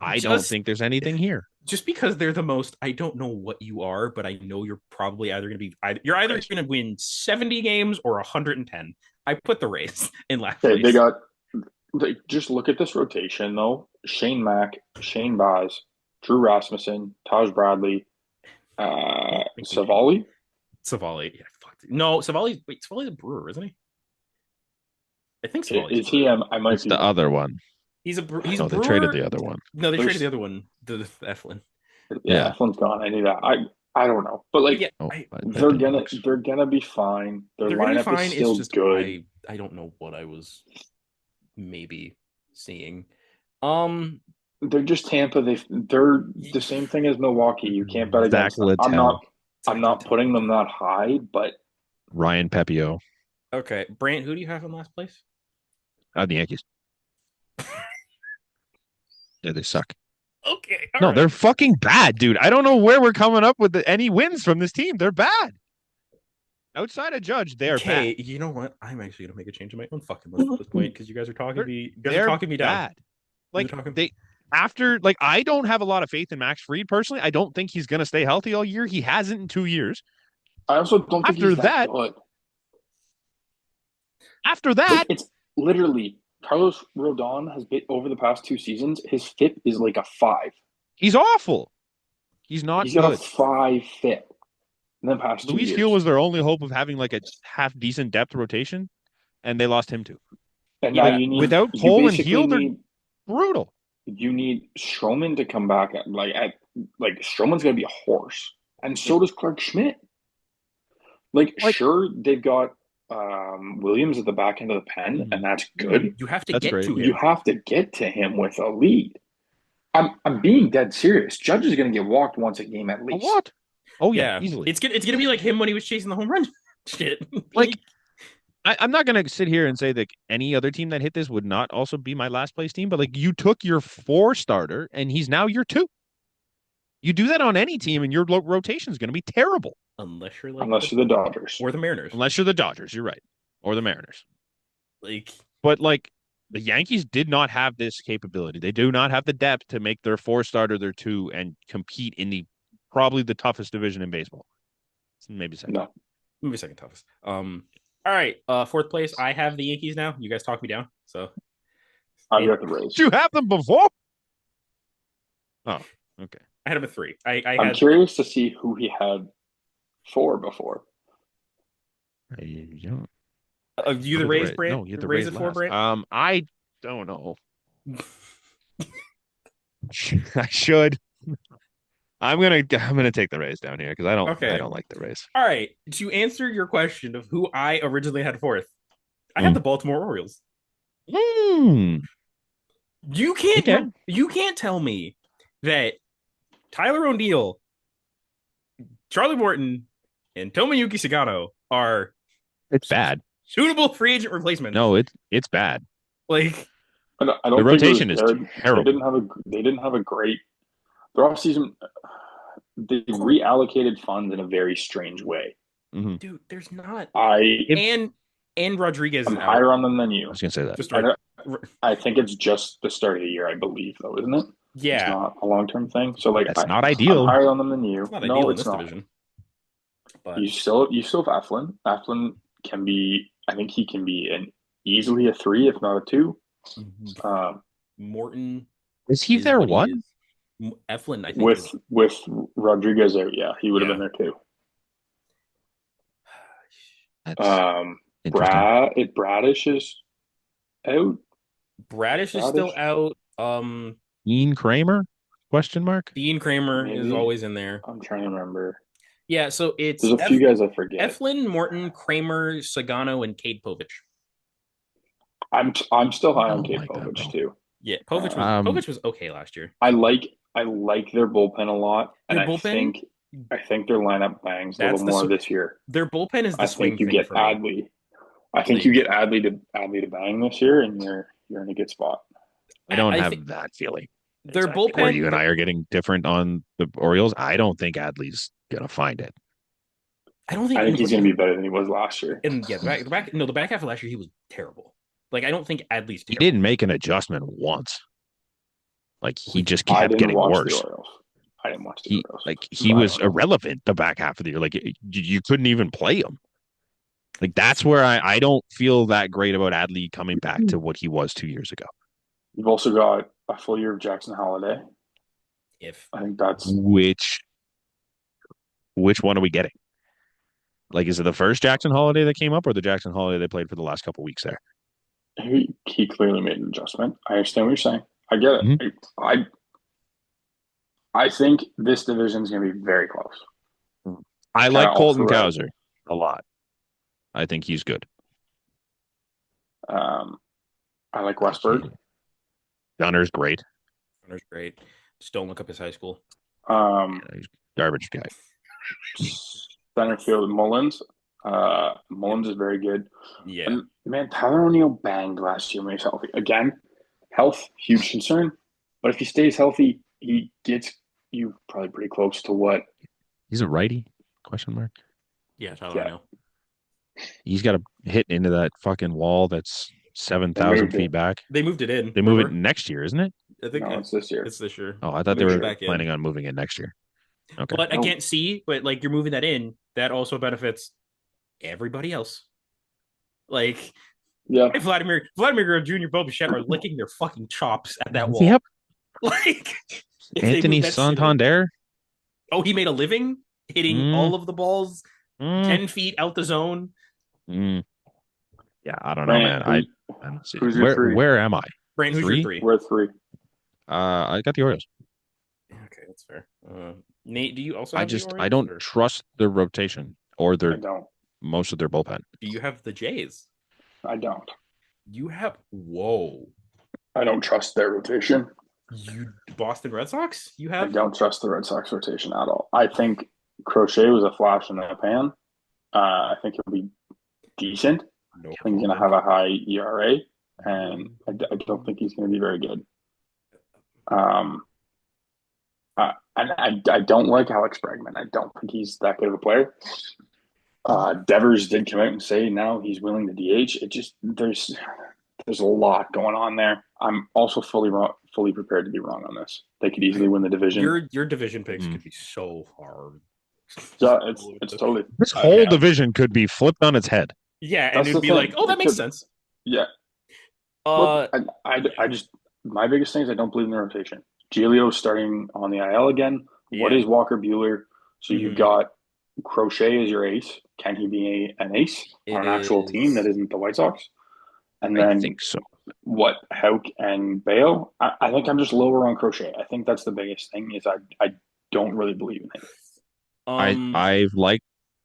don't think there's anything here. Just because they're the most, I don't know what you are, but I know you're probably either going to be you're either going to win 70 games or 110. I put the Rays in last place. Just look at this rotation though. Shane Mack, Shane Baz, Drew Rasmussen, Taj Bradley, Savali. Yeah, no, Savali's a Brewer, isn't he? I think Savali's is he? I might It's be the other one. He's a Brewer. They traded the other one. No, they traded the other one. The Eflin. Yeah, Eflin's gone. I knew that. I don't know, but like they're gonna be fine. Their lineup is still good. I don't know what I was maybe seeing. They're just Tampa. They're the same thing as Milwaukee. You can't bet against them. I'm not putting them that high, but Ryan Pepio. Okay, Brant, who do you have in last place? The Yankees. Yeah, they suck. Okay, they're fucking bad, dude. I don't know where we're coming up with any wins from this team. They're bad. Outside of Judge, they're bad. Okay, you know what? I'm actually gonna make a change in my own fucking list at this point because you guys are talking me. You guys are talking me down. Like I don't have a lot of faith in Max Fried personally. I don't think he's gonna stay healthy all year. He hasn't in 2 years. I also don't think he's that good. After that, it's literally Carlos Rodon has been over the past 2 seasons. His FIP is like a 5. He's awful. He's not. He's got a 5 FIP. In the past 2 years. Luis Gil was their only hope of having like a half decent depth rotation, and they lost him too. And now you need, without Cole and Gil, they're brutal. You need Stroman to come back like Stroman's gonna be a horse, and so does Clark Schmidt. Sure, they've got Williams at the back end of the pen, and that's good. You have to get to him. You have to get to him with a lead. I'm being dead serious. Judge is going to get walked once a game at least. A lot. Oh yeah, easily. It's gonna be like him when he was chasing the home run shit. I'm not gonna sit here and say that any other team that hit this would not also be my last place team, but like you took your 4 starter and he's now your 2. You do that on any team, and your rotation is going to be terrible. Unless you're the Dodgers or the Mariners. Unless you're the Dodgers, you're right, or the Mariners. But the Yankees did not have this capability. They do not have the depth to make their 4 starter their 2 and compete in probably the toughest division in baseball. Maybe second. No, maybe second toughest. All right, 4th place. I have the Yankees now. You guys talk me down. So I got the Rays. Did you have them before? Oh, okay. I had him at 3. I'm curious to see who he had 4 before. You the Rays, Brand? No, you the Rays at 4, Brand? I don't know. I should. I'm gonna take the Rays down here because I don't like the Rays. All right. To answer your question of who I originally had 4th, I had the Baltimore Orioles. You can't tell me that Tyler O'Neill, Charlie Morton, and Tomoyuki Sagano are bad. Suitable free agent replacement. No, it's bad. I don't the rotation is terrible. They didn't have a great. Their offseason, they reallocated funds in a very strange way. Mm-hmm. Dude, there's not. And Rodriguez. I'm higher on them than you. I was gonna say that. I think it's just the start of the year, I believe, though, isn't it? Yeah. It's not a long-term thing. So like, That's not ideal. I'm higher on them than you. It's not No, ideal in it's this not. division. But You still have Eflin. Eflin can be. I think he can be easily a 3, if not a 2. Morton Is he is there what he one? is. Eflin, I think, is With Rodriguez out, yeah, he would have Yeah. been there too. That's interesting. Bradish is out. Bradish is still out. Ian Kramer? Question mark. Dean Kramer is Maybe. always in there. I'm trying to remember. Yeah, so it's There's a few guys I forget. Eflin, Morton, Kramer, Sagano, and Cade Povich. I'm still high on don't Cade like that, Povich though. too. Yeah, Povich was okay last year. I like their bullpen a lot, Their and bullpen? I think their lineup bangs a That's little more this year. Their bullpen is the I swing think you thing get for me. Adley. I think you get Adley to bang this year, and you're in a good spot. I don't I have think that feeling. their Exactly. bullpen. Where you and I are getting different on the Orioles. I don't think Adley's gonna find it. I don't think. I think he's going to be better than he was last year. And yeah, the back half of last year he was terrible. Like I don't think Adley's terrible. He didn't make an adjustment once. Like he just I kept didn't getting watch worse. the Orioles. I didn't watch the Orioles. He was irrelevant the back half of the year. Like you couldn't even play him. Like that's where I don't feel that great about Adley coming back to what he was 2 years ago. You've also got a full year of Jackson Holiday. I think that's which one are we getting? Like, is it the first Jackson Holiday that came up, or the Jackson Holiday they played for the last couple weeks there? he clearly made an adjustment. I understand what you're saying. I get it. Mm-hmm. I think this division is going to be very close. I like Colton Cowser a lot. I think he's good. I like Westberg. Gunner's great. Just don't look up his high school. He's garbage guy. Center field Mullins. Mullins is very good. Yeah. And, man, Tyler O'Neill banged last year when he was healthy. Again, health, huge concern. But if he stays healthy, he gets you probably pretty close to what. He's a righty? Question mark. Yeah, Tyler O'Neill. He's got to hit into that fucking wall that's 7,000 feet back. They moved it in. They move it next year, isn't it? I think it's this year. It's this year. Oh, I thought they were planning on moving it next year. Okay. But I can't see, but like you're moving that in, that also benefits everybody else. Like, Vladimir Guerrero Jr., Bo Bichette are licking their fucking chops at that wall. Yep. Like Anthony Santander. Oh, he made a living hitting all of the balls 10 feet out the zone. Yeah, I don't know, man. I don't see. Who's your three? Where am I? Brand, who's your three? We're at 3. I got the Orioles. Okay, that's fair. Nate, do you also? I don't trust their rotation or most of their bullpen. Do you have the Jays? I don't. You have I don't trust their rotation. You Boston Red Sox? You have? I don't trust the Red Sox rotation at all. I think Crochet was a flash in the pan. I think he'll be decent. I think he's going to have a high ERA, and I don't think he's going to be very good. I don't like Alex Bregman. I don't think he's that good of a player. Devers did come out and say now he's willing to DH. It just there's a lot going on there. I'm also fully prepared to be wrong on this. They could easily win the division. Your division picks could be so hard. Yeah, it's totally. This whole division could be flipped on its head. Yeah, and it'd be like, oh, that makes sense. Yeah. I just my biggest thing is I don't believe in the rotation. Giolito starting on the IL again. Yeah. What is Walker Buehler? So you've got Crochet as your ace. Can he be an ace on an actual team that isn't the White Sox? And then I think so. What, Hauk and Bayo? I think I'm just lower on Crochet. I think that's the biggest thing is I don't really believe in it. I've liked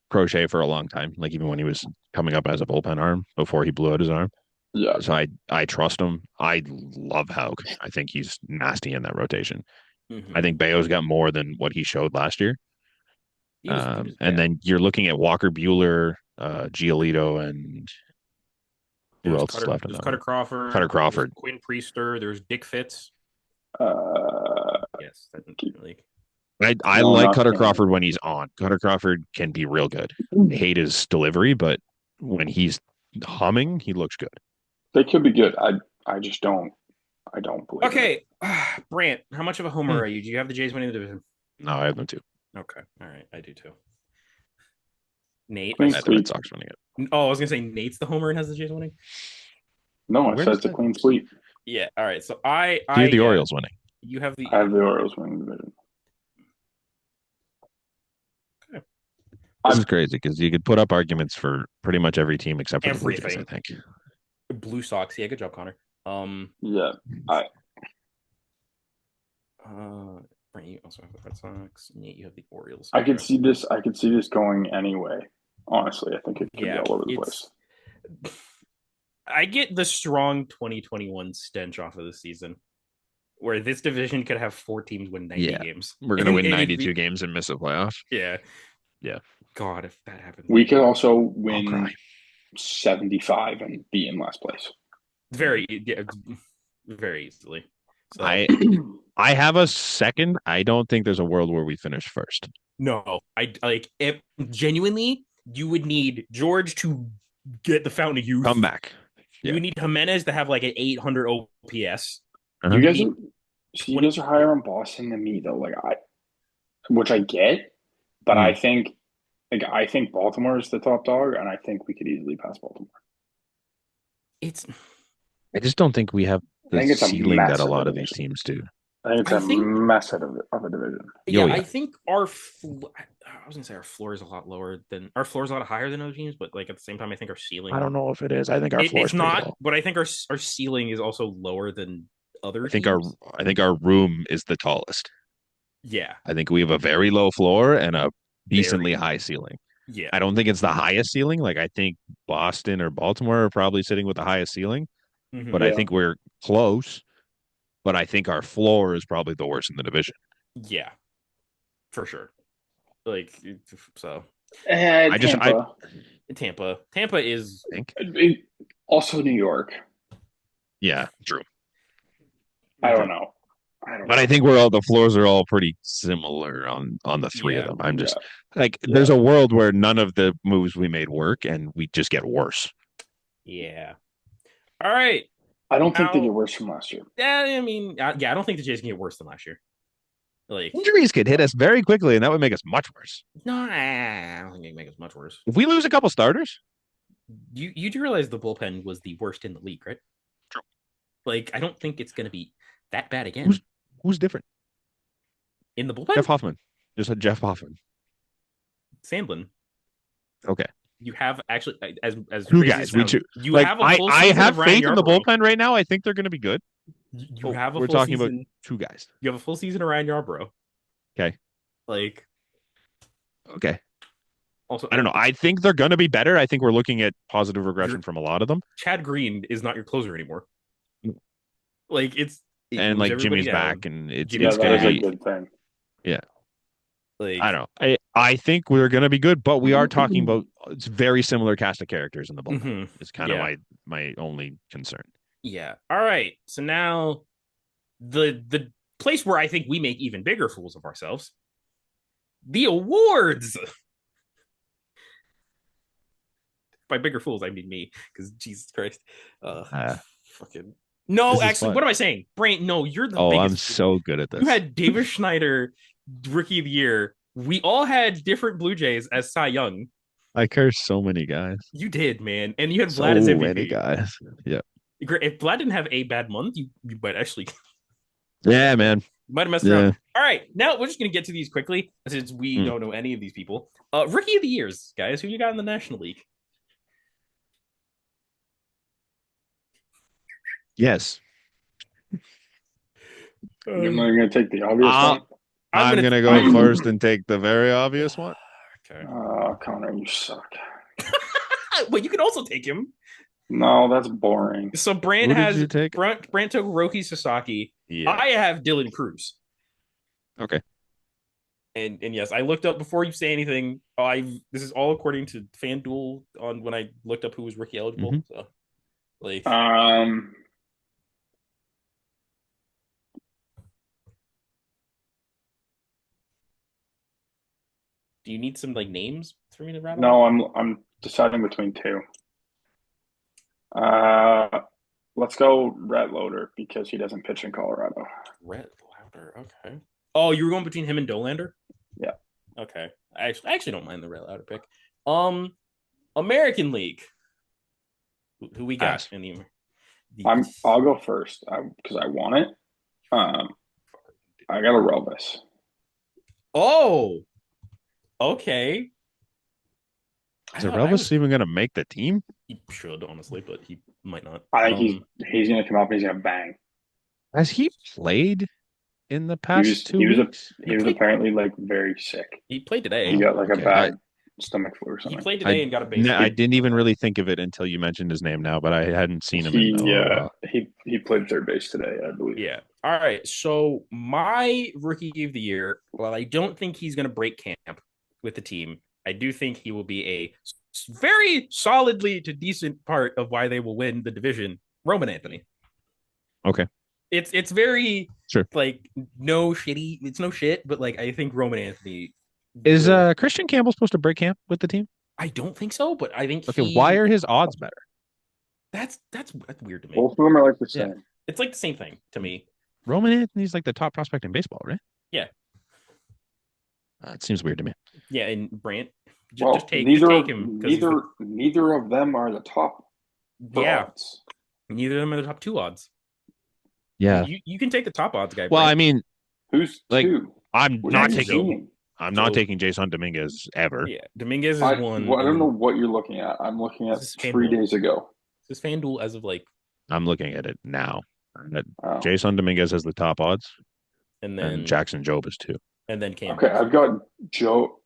Crochet for a long time, like even when he was coming up as a bullpen arm before he blew out his arm. Yeah. So I trust him. I love Hauk. I think he's nasty in that rotation. Mm-hmm. I think Bayo's got more than what he showed last year. And then you're looking at Walker Buehler, Giolito, and who else is left? There's Cutter Crawford. There's Quinn Priester. There's Dick Fitz. Yes, I like Cutter Crawford when he's on. Cutter Crawford can be real good. I hate his delivery, but when he's humming, he looks good. They could be good. I just don't. I don't believe. Okay, Brant, how much of a homer are you? Do you have the Jays winning the division? No, I have them too. Okay, all right, I do too. Nate, Clean I have the sweep. Red Sox winning it. oh, I was gonna say Nate's the homer and has the Jays winning. No, I Where said does it's a that- clean sweep. Yeah, all right. So I Do you have the Orioles winning? You have the. I have the Orioles winning the division. Okay. This is crazy because you could put up arguments for pretty much every team except for the Blue Jays, Everything. I think. Blue Sox. Yeah, good job, Connor. Yeah, Brent, you also have the Red Sox. Nate, you have the Orioles. I could see this. I could see this going anyway. Honestly, I think it could be all over the place. I get the strong 2021 stench off of the season, where this division could have 4 teams win 90 games. We're gonna win 92 games and miss a playoff. Yeah. Yeah. God, if that happens, We could also win cry. 75 and be in last place. very easily. So, I have a second. I don't think there's a world where we finish first. no, I like if genuinely you would need George to get the fountain of youth. Come back. You would need Jimenez to have like an 800 OPS. Uh-huh. You guys are higher on Boston than me though. Which I get, but I think Baltimore is the top dog, and I think we could easily pass Baltimore. I just don't think we have the ceiling that a lot of these division. teams do. I think it's a mess of a division. Yeah, I think I was gonna say our floor is a lot lower than our floor is a lot higher than other teams, but like at the same time, I think our ceiling. I don't know if it is. I think our floor is not, low. but I think our ceiling is also lower than other. I think teams. our room is the tallest. Yeah, I think we have a very low floor and a decently high ceiling. Yeah, I don't think it's the highest ceiling. Like I think Boston or Baltimore are probably sitting with the highest ceiling, but I think we're close. But I think our floor is probably the worst in the division. Yeah, for sure. Like so, Tampa is also New York. Yeah, true. I don't know. But I think the floors are all pretty similar on the 3 of them. I'm just there's a world where none of the moves we made work and we just get worse. Yeah. All right. I don't think they get worse from last year. Yeah, I mean, I don't think the Jays can get worse than last year. Like injuries could hit us very quickly, and that would make us much worse. No, I don't think it can make us much worse. If we lose a couple starters, you do realize the bullpen was the worst in the league, right? True. Like, I don't think it's going to be that bad again. Who's different in the bullpen? Jeff Hoffman. Just a Jeff Hoffman. Sandlin. Okay. You have actually as two guys. You have a full I have of faith Yarbrough. in the bullpen right now. I think they're going to be good. You have a we're full talking season. about 2 guys. You have a full season of Ryan Yarbrough. Okay. Like. Okay. Also, I don't know. I think they're going to be better. I think we're looking at positive regression from a lot of them. Chad Green is not your closer anymore. Like like Jimmy's back, and it's going to be a good thing. Yeah. Like, I don't know. I think we're going to be good, but we are talking about it's very similar cast of characters in the bullpen. It's kind of my only concern. Yeah. All right. So now the place where I think we make even bigger fools of ourselves, the awards. By bigger fools, I mean me, because Jesus Christ. Fucking no, actually, what am I saying? Brain, no, you're the biggest. I'm so good at this. You had Davis Schneider, Rookie of the Year. We all had different Blue Jays as Cy Young. I cursed so many guys. You did, man. And you had Vlad as MVP. So many guys. Yeah. If Vlad didn't have a bad month, you might actually. Yeah, man. You might have messed around. All right. Now we're just going to get to these quickly since we don't know any of these people. Rookie of the Years, guys. Who you got in the National League? Yes. You're not going to take the obvious one? I'm going to go first and take the very obvious one. Okay. Connor, you suck. Well, you can also take him. No, that's boring. So Brand took Roki Sasaki. Yeah. I have Dylan Cruz. Okay. And yes, I looked up before you say anything. This is all according to FanDuel on when I looked up who was rookie eligible. So, like, do you need some like names for me to rattle? No, I'm deciding between 2. Let's go Rhett Loader because he doesn't pitch in Colorado. Rhett Lauder. Okay. Oh, you were going between him and Dolander? Yeah. Okay. I actually don't mind the Rhett Lauder pick. American League. Who we got in the I'll go first because I want it. I got a Relvis. Oh, okay. Is Relvis even going to make the team? He should, honestly, but he might not. I think he's going to come up and he's going to bang. Has he played in the past 2 weeks? He was apparently like very sick. He played today. He got like a bad stomach flu or something. He played today and got a base. I didn't even really think of it until you mentioned his name now, but I hadn't seen him. He played third base today, I believe. Yeah. All right. So my rookie of the year, well, I don't think he's going to break camp with the team. I do think he will be a very solidly to decent part of why they will win the division. Roman Anthony. Okay. It's very sure. Like no shitty. It's no shit, but like I think Roman Anthony is Christian Campbell supposed to break camp with the team? I don't think so, but I think why are his odds better? That's weird to me. Both of them are like the same. Yeah. It's like the same thing to me. Roman Anthony's like the top prospect in baseball, right? Yeah. It seems weird to me. Yeah, and Brant, just take him. Neither of them are the top. Odds. Neither of them are the top 2 odds. Yeah, you can take the top odds guy. Well, Brant. I mean, who's like 2? I'm not taking Jason Dominguez ever. Yeah, Dominguez is one. Well, I don't know what you're looking at. I'm looking at 3 days ago. This is FanDuel as of like. I'm looking at it now. Jason Dominguez has the top odds, and then Jackson Jobe is 2. And then Cam. Okay, I've got Joe.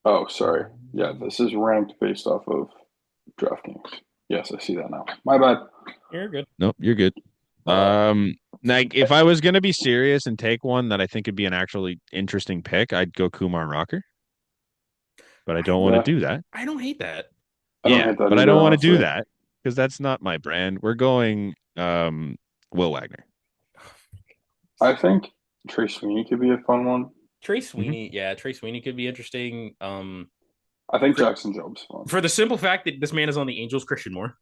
Oh, sorry. Yeah, this is ranked based off of DraftKings. Yes, I see that now. My bad. You're good. Nope, you're good. Like if I was gonna be serious and take one that I think would be an actually interesting pick, I'd go Kumar Rocker. But I don't want to do that. I don't hate that. But I don't want to do that because that's not my brand. We're going Will Wagner. I think Trey Sweeney could be a fun one. Trey Sweeney, Trey Sweeney could be interesting. I think Jackson Jobe's fun. For the simple fact that this man is on the Angels, Christian Moore.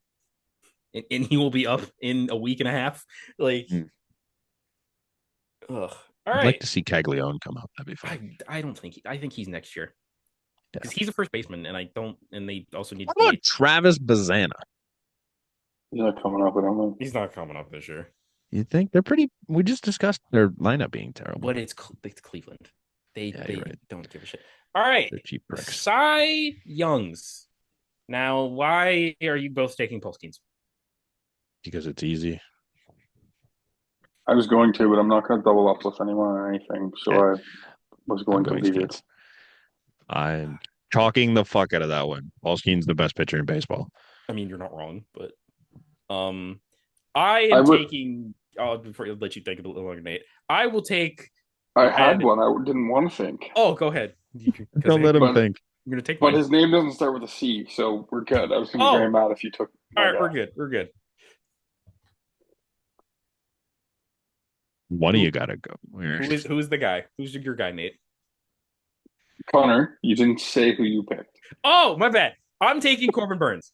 And he will be up in a week and a half. Like, All right. I'd like to see Caglione come up. That'd be fun. I don't think I think he's next year because he's a first baseman, and they also need. How about Travis Bazana? He's not coming up, I don't know. He's not coming up this year. You think they're pretty? We just discussed their lineup being terrible. But it's Cleveland. They don't give a shit. All right, they're cheap bricks. Cy Youngs. Now, why are you both taking Polskins? Because it's easy. I was going to, but I'm not going to double up with anyone or anything. So I was going to leave it. I'm chalking the fuck out of that one. Polskin's the best pitcher in baseball. I mean, you're not wrong, but I am taking. Before I let you think a little longer, Nate, I will take. I had one. I didn't want to think. Oh, go ahead. Don't let him think. You're gonna take. But his name doesn't start with a C, so we're good. I was going to be very mad if you took. All right, we're good. We're good. One of you gotta go. Who's the guy? Who's your guy, Nate? Connor, you didn't say who you picked. Oh, my bad. I'm taking Corbin Burns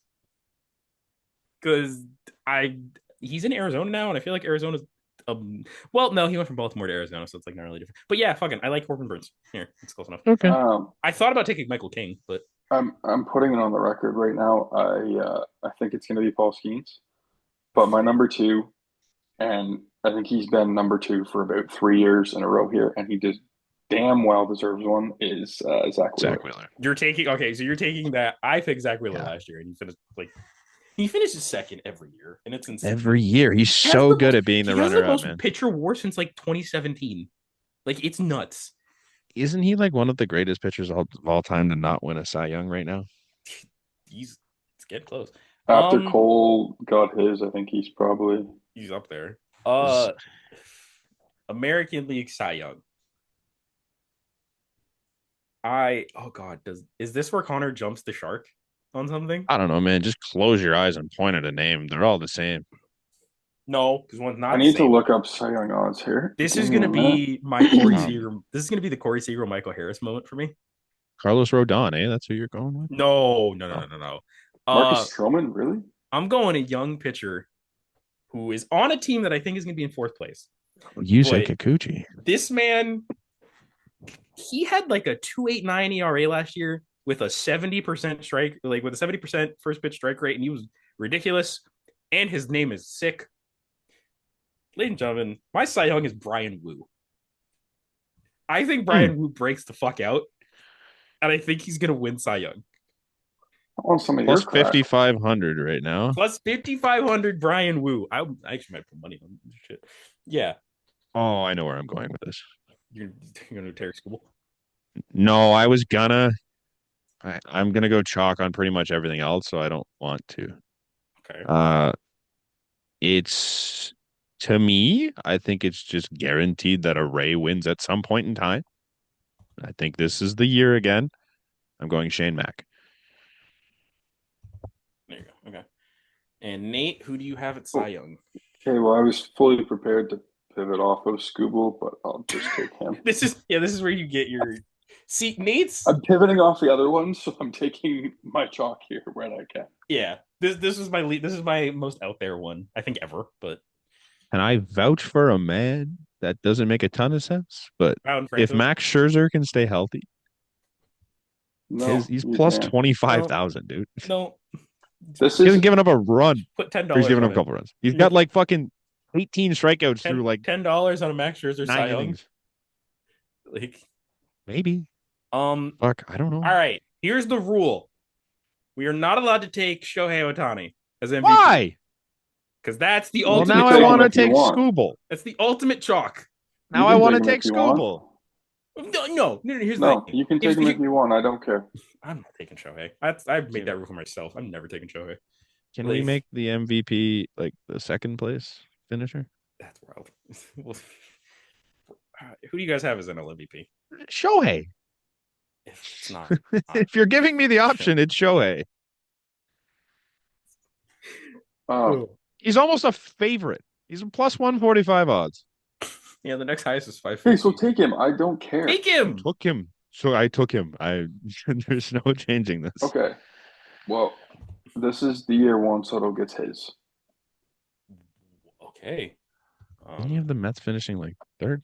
because he's in Arizona now, and I feel like Arizona's. Well, no, he went from Baltimore to Arizona, so it's like not really different. But yeah, fucking, I like Corbin Burns. Here, it's close enough. Okay. I thought about taking Michael King, but I'm putting it on the record right now. I think it's going to be Paul Skeens, but my number 2, and I think he's been number 2 for about 3 years in a row here, and he damn well deserves one. Is Zach Wheeler. You're taking you're taking that. I picked Zach Wheeler last year, and he finishes second every year, and it's insane. Every year, he's so good at being the runner-up, man. Pitcher WAR since like 2017. Like it's nuts. Isn't he like one of the greatest pitchers of all time to not win a Cy Young right now? It's getting close. After Cole got his, I think he's up there. American League Cy Young. Is this where Connor jumps the shark on something? I don't know, man. Just close your eyes and point at a name. They're all the same. No, because one's not. I need to look up Cy Young odds here. This is going to be my Corey Seager. This is going to be the Corey Seager, Michael Harris moment for me. Carlos Rodon, That's who you're going with? No. Marcus Stroman, really? I'm going a young pitcher who is on a team that I think is going to be in fourth place. You say But Kikuchi. this man, he had like a 2.89 ERA last year with a 70% strike, like with a 70% first pitch strike rate, and he was ridiculous. And his name is sick. Ladies and gentlemen, my Cy Young is Brian Wu. I think Brian Wu breaks the fuck out, and I think he's gonna win Cy Young. I want some of Plus your crap. 5,500 right now. Plus 5,500 Brian Wu. I actually might put money on this shit. Yeah. Oh, I know where I'm going with this. You're gonna do Terry School? No, I was gonna. I'm gonna go chalk on pretty much everything else, so I don't want to. Okay. It's to me, I think it's just guaranteed that a Ray wins at some point in time. I think this is the year again. I'm going Shane Mack. There you go. Okay. And Nate, who do you have at Cy Young? Okay, well, I was fully prepared to pivot off of Scooble, but I'll just take him. This is where you get your see Nate's. I'm pivoting off the other ones, so I'm taking my chalk here when I can. Yeah. This is my lead. This is my most out there one, I think, ever. But And I vouch for a man that doesn't make a ton of sense, but if Max Scherzer can stay healthy, he's plus 25,000, dude. No. He hasn't given up a run. Put $10. He's given up a couple runs. He's got like fucking 18 strikeouts through like $10 on a Max Scherzer Cy Young. Like maybe. Fuck, I don't know. All right, here's the rule: we are not allowed to take Shohei Ohtani as MVP. Why? Because that's the Well, ultimate. now I want to take Scooble. That's the ultimate chalk. Now I want to take Scooble. No. Here's the thing. You can take him if you want. I don't care. I'm not taking Shohei. I've made that rule for myself. I'm never taking Shohei. Can we make the MVP like the second place finisher? That's wild. Who do you guys have as NL MVP? Shohei. It's not. If you're giving me the option, it's Shohei. He's almost a favorite. He's a plus 145 odds. Yeah, the next highest is 550. Hey, so take him. I don't care. Take him. Took him. So I took him. There's no changing this. Okay. Well, this is the year Juan Soto gets his. Okay. Didn't you have the Mets finishing like third?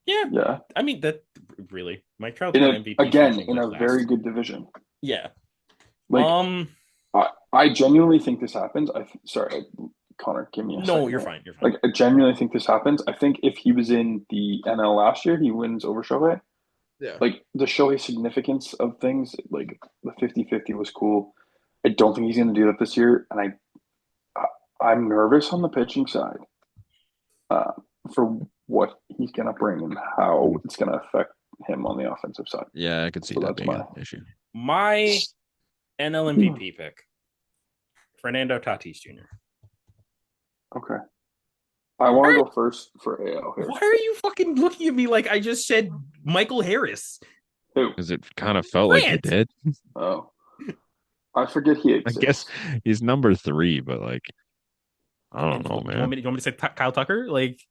Yeah. I mean, that really. Mike Trout's MVP again in a very good division. Yeah. Like, I genuinely think this happens. Sorry, Connor, give me a second. No, you're fine. You're fine. Like, I genuinely think this happens. I think if he was in the NL last year, he wins over Shohei. Yeah. Like, the Shohei significance of things, like, the 50-50 was cool. I don't think he's going to do that this year, and I'm nervous on the pitching side for what he's going to bring and how it's going to affect him on the offensive side. Yeah, I could see that being an issue. My NL MVP pick, Fernando Tatis Jr. Okay. I want to go first for AL here. Why are you fucking looking at me like I just said Michael Harris? Because it kind of felt like you did. Oh. I forget he exists. I guess he's number 3, but like, I don't know, man. You want me to say Kyle Tucker? Like,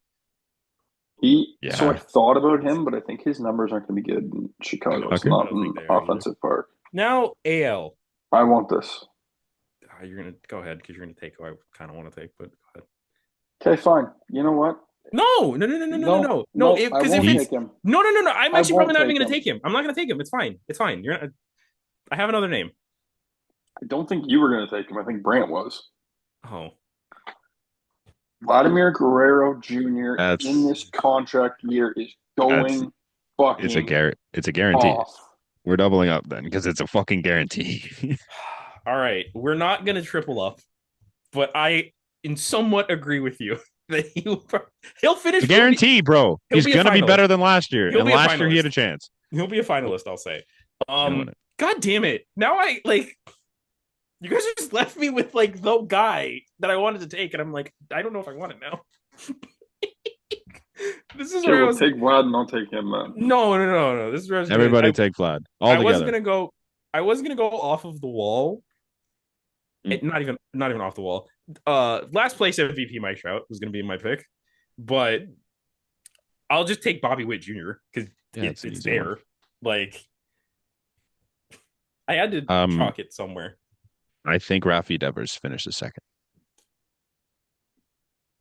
So I thought about him, but I think his numbers aren't going to be good in Chicago. It's not an offensive park. Now AL. I want this. You're going to go ahead because you're going to take who I kind of want to take, but go ahead. Okay, fine. You know what? No. Because if it's no. I'm actually probably not even going to take him. I'm not going to take him. It's fine. I have another name. I don't think you were going to take him. I think Brant was. Oh. Vladimir Guerrero Jr. in this contract year is going fucking. It's a guarantee. Off. We're doubling up then because it's a fucking guarantee. All right, we're not going to triple up, but I somewhat agree with you that he'll finish. It's a guarantee, bro. He's going to be better than last year. And last year he had a chance. He'll be a finalist, I'll say. God damn it. Now you guys just left me with like the guy that I wanted to take, and I'm like, I don't know if I want it now. This is where I was take Vlad and I'll take him, man. No. This is where I was Everybody take Vlad. I wasn't gonna go off of the wall. Not even off the wall. Last place MVP Mike Trout was gonna be my pick, but I'll just take Bobby Witt Jr. because it's there. Like, I had to chalk it somewhere. I think Rafi Devers finishes second.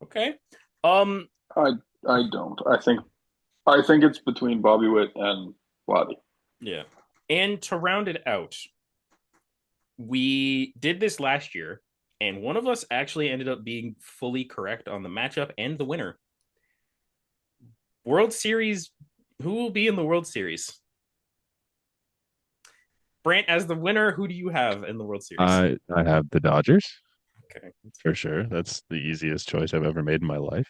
Okay. I don't. I think it's between Bobby Witt and Vladdy. Yeah. And to round it out, we did this last year, and one of us actually ended up being fully correct on the matchup and the winner. World Series, who will be in the World Series? Brant, as the winner, who do you have in the World Series? I have the Dodgers. Okay. For sure. That's the easiest choice I've ever made in my life.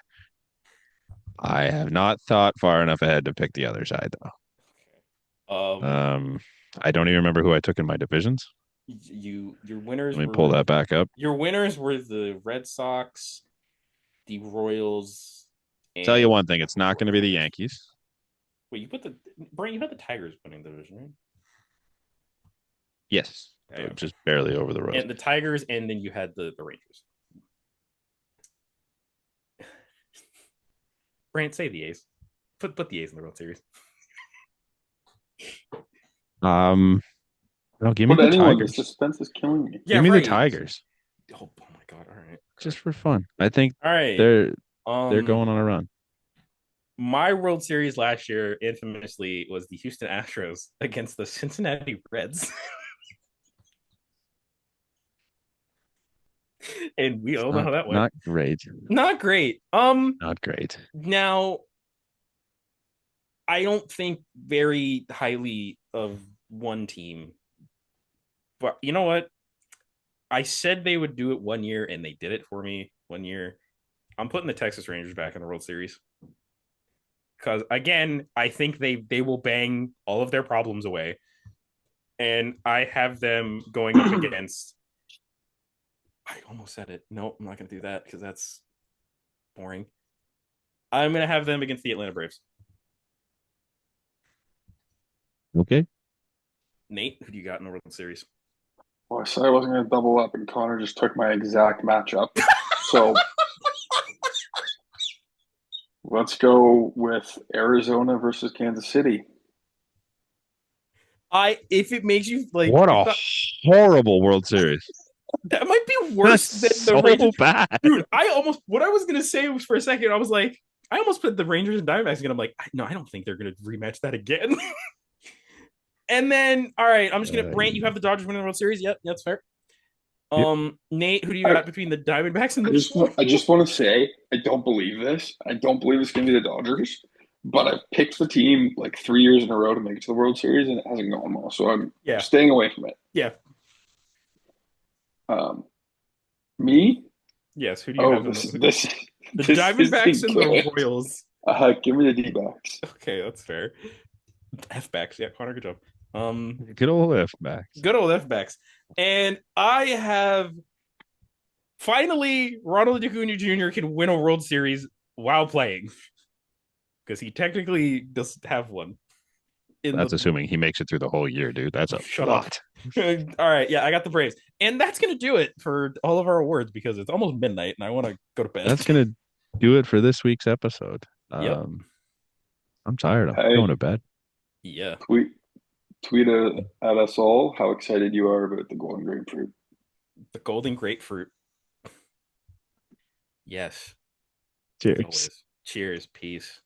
I have not thought far enough ahead to pick the other side, though. I don't even remember who I took in my divisions. Your winners Let me pull that back up. Your winners were the Red Sox, the Royals. Tell you one thing, it's not going to be the Yankees. Wait, you had the Tigers winning the division, right? Yes. Okay. Just barely over the road. And the Tigers, and then you had the Rangers. Brant, say the A's. Put the A's in the World Series. No, give me the Tigers. The suspense is killing me. Yeah, give me the Tigers. Oh my god! All right, just for fun. I think. All right, they're going on a run. My World Series last year, infamously, was the Houston Astros against the Cincinnati Reds. And we all know how that went. Not great. Not great. Not great. Now, I don't think very highly of one team, but you know what? I said they would do it one year, and they did it for me one year. I'm putting the Texas Rangers back in the World Series because, again, I think they will bang all of their problems away, and I have them going up against. I almost said it. No, I'm not going to do that because that's boring. I'm going to have them against the Atlanta Braves. Okay. Nate, who do you got in the World Series? Well, I said I wasn't going to double up, and Connor just took my exact matchup. So let's go with Arizona versus Kansas City. If it makes you like, what a horrible World Series. That might be worse than the Rangers. Bad. Dude, what I was gonna say was for a second, I was like, I almost put the Rangers and Diamondbacks again. I'm like, no, I don't think they're gonna rematch that again. And then, all right, I'm just gonna Brant, you have the Dodgers winning the World Series. Yep, that's fair. Nate, who do you got between the Diamondbacks and the I just want to say, I don't believe this. I don't believe it's gonna be the Dodgers. But I've picked the team like 3 years in a row to make it to the World Series, and it hasn't gone well. So I'm staying away from it. Yeah. Me? Yes. Who do you have? The Diamondbacks and the Royals. Give me the D-backs. Okay, that's fair. F-backs. Yeah, Connor, good job. Good old F-backs. Good old F-backs. And I have finally Ronald Acuna Jr. can win a World Series while playing. Because he technically doesn't have one. That's assuming he makes it through the whole year, dude. That's a lot. All right, yeah, I got the Braves. And that's going to do it for all of our awards because it's almost midnight and I want to go to bed. That's going to do it for this week's episode. Yep. I'm tired. I'm going to bed. Yeah. Tweet at us all how excited you are about the golden grapefruit. The golden grapefruit. Yes. Cheers. Cheers. Peace.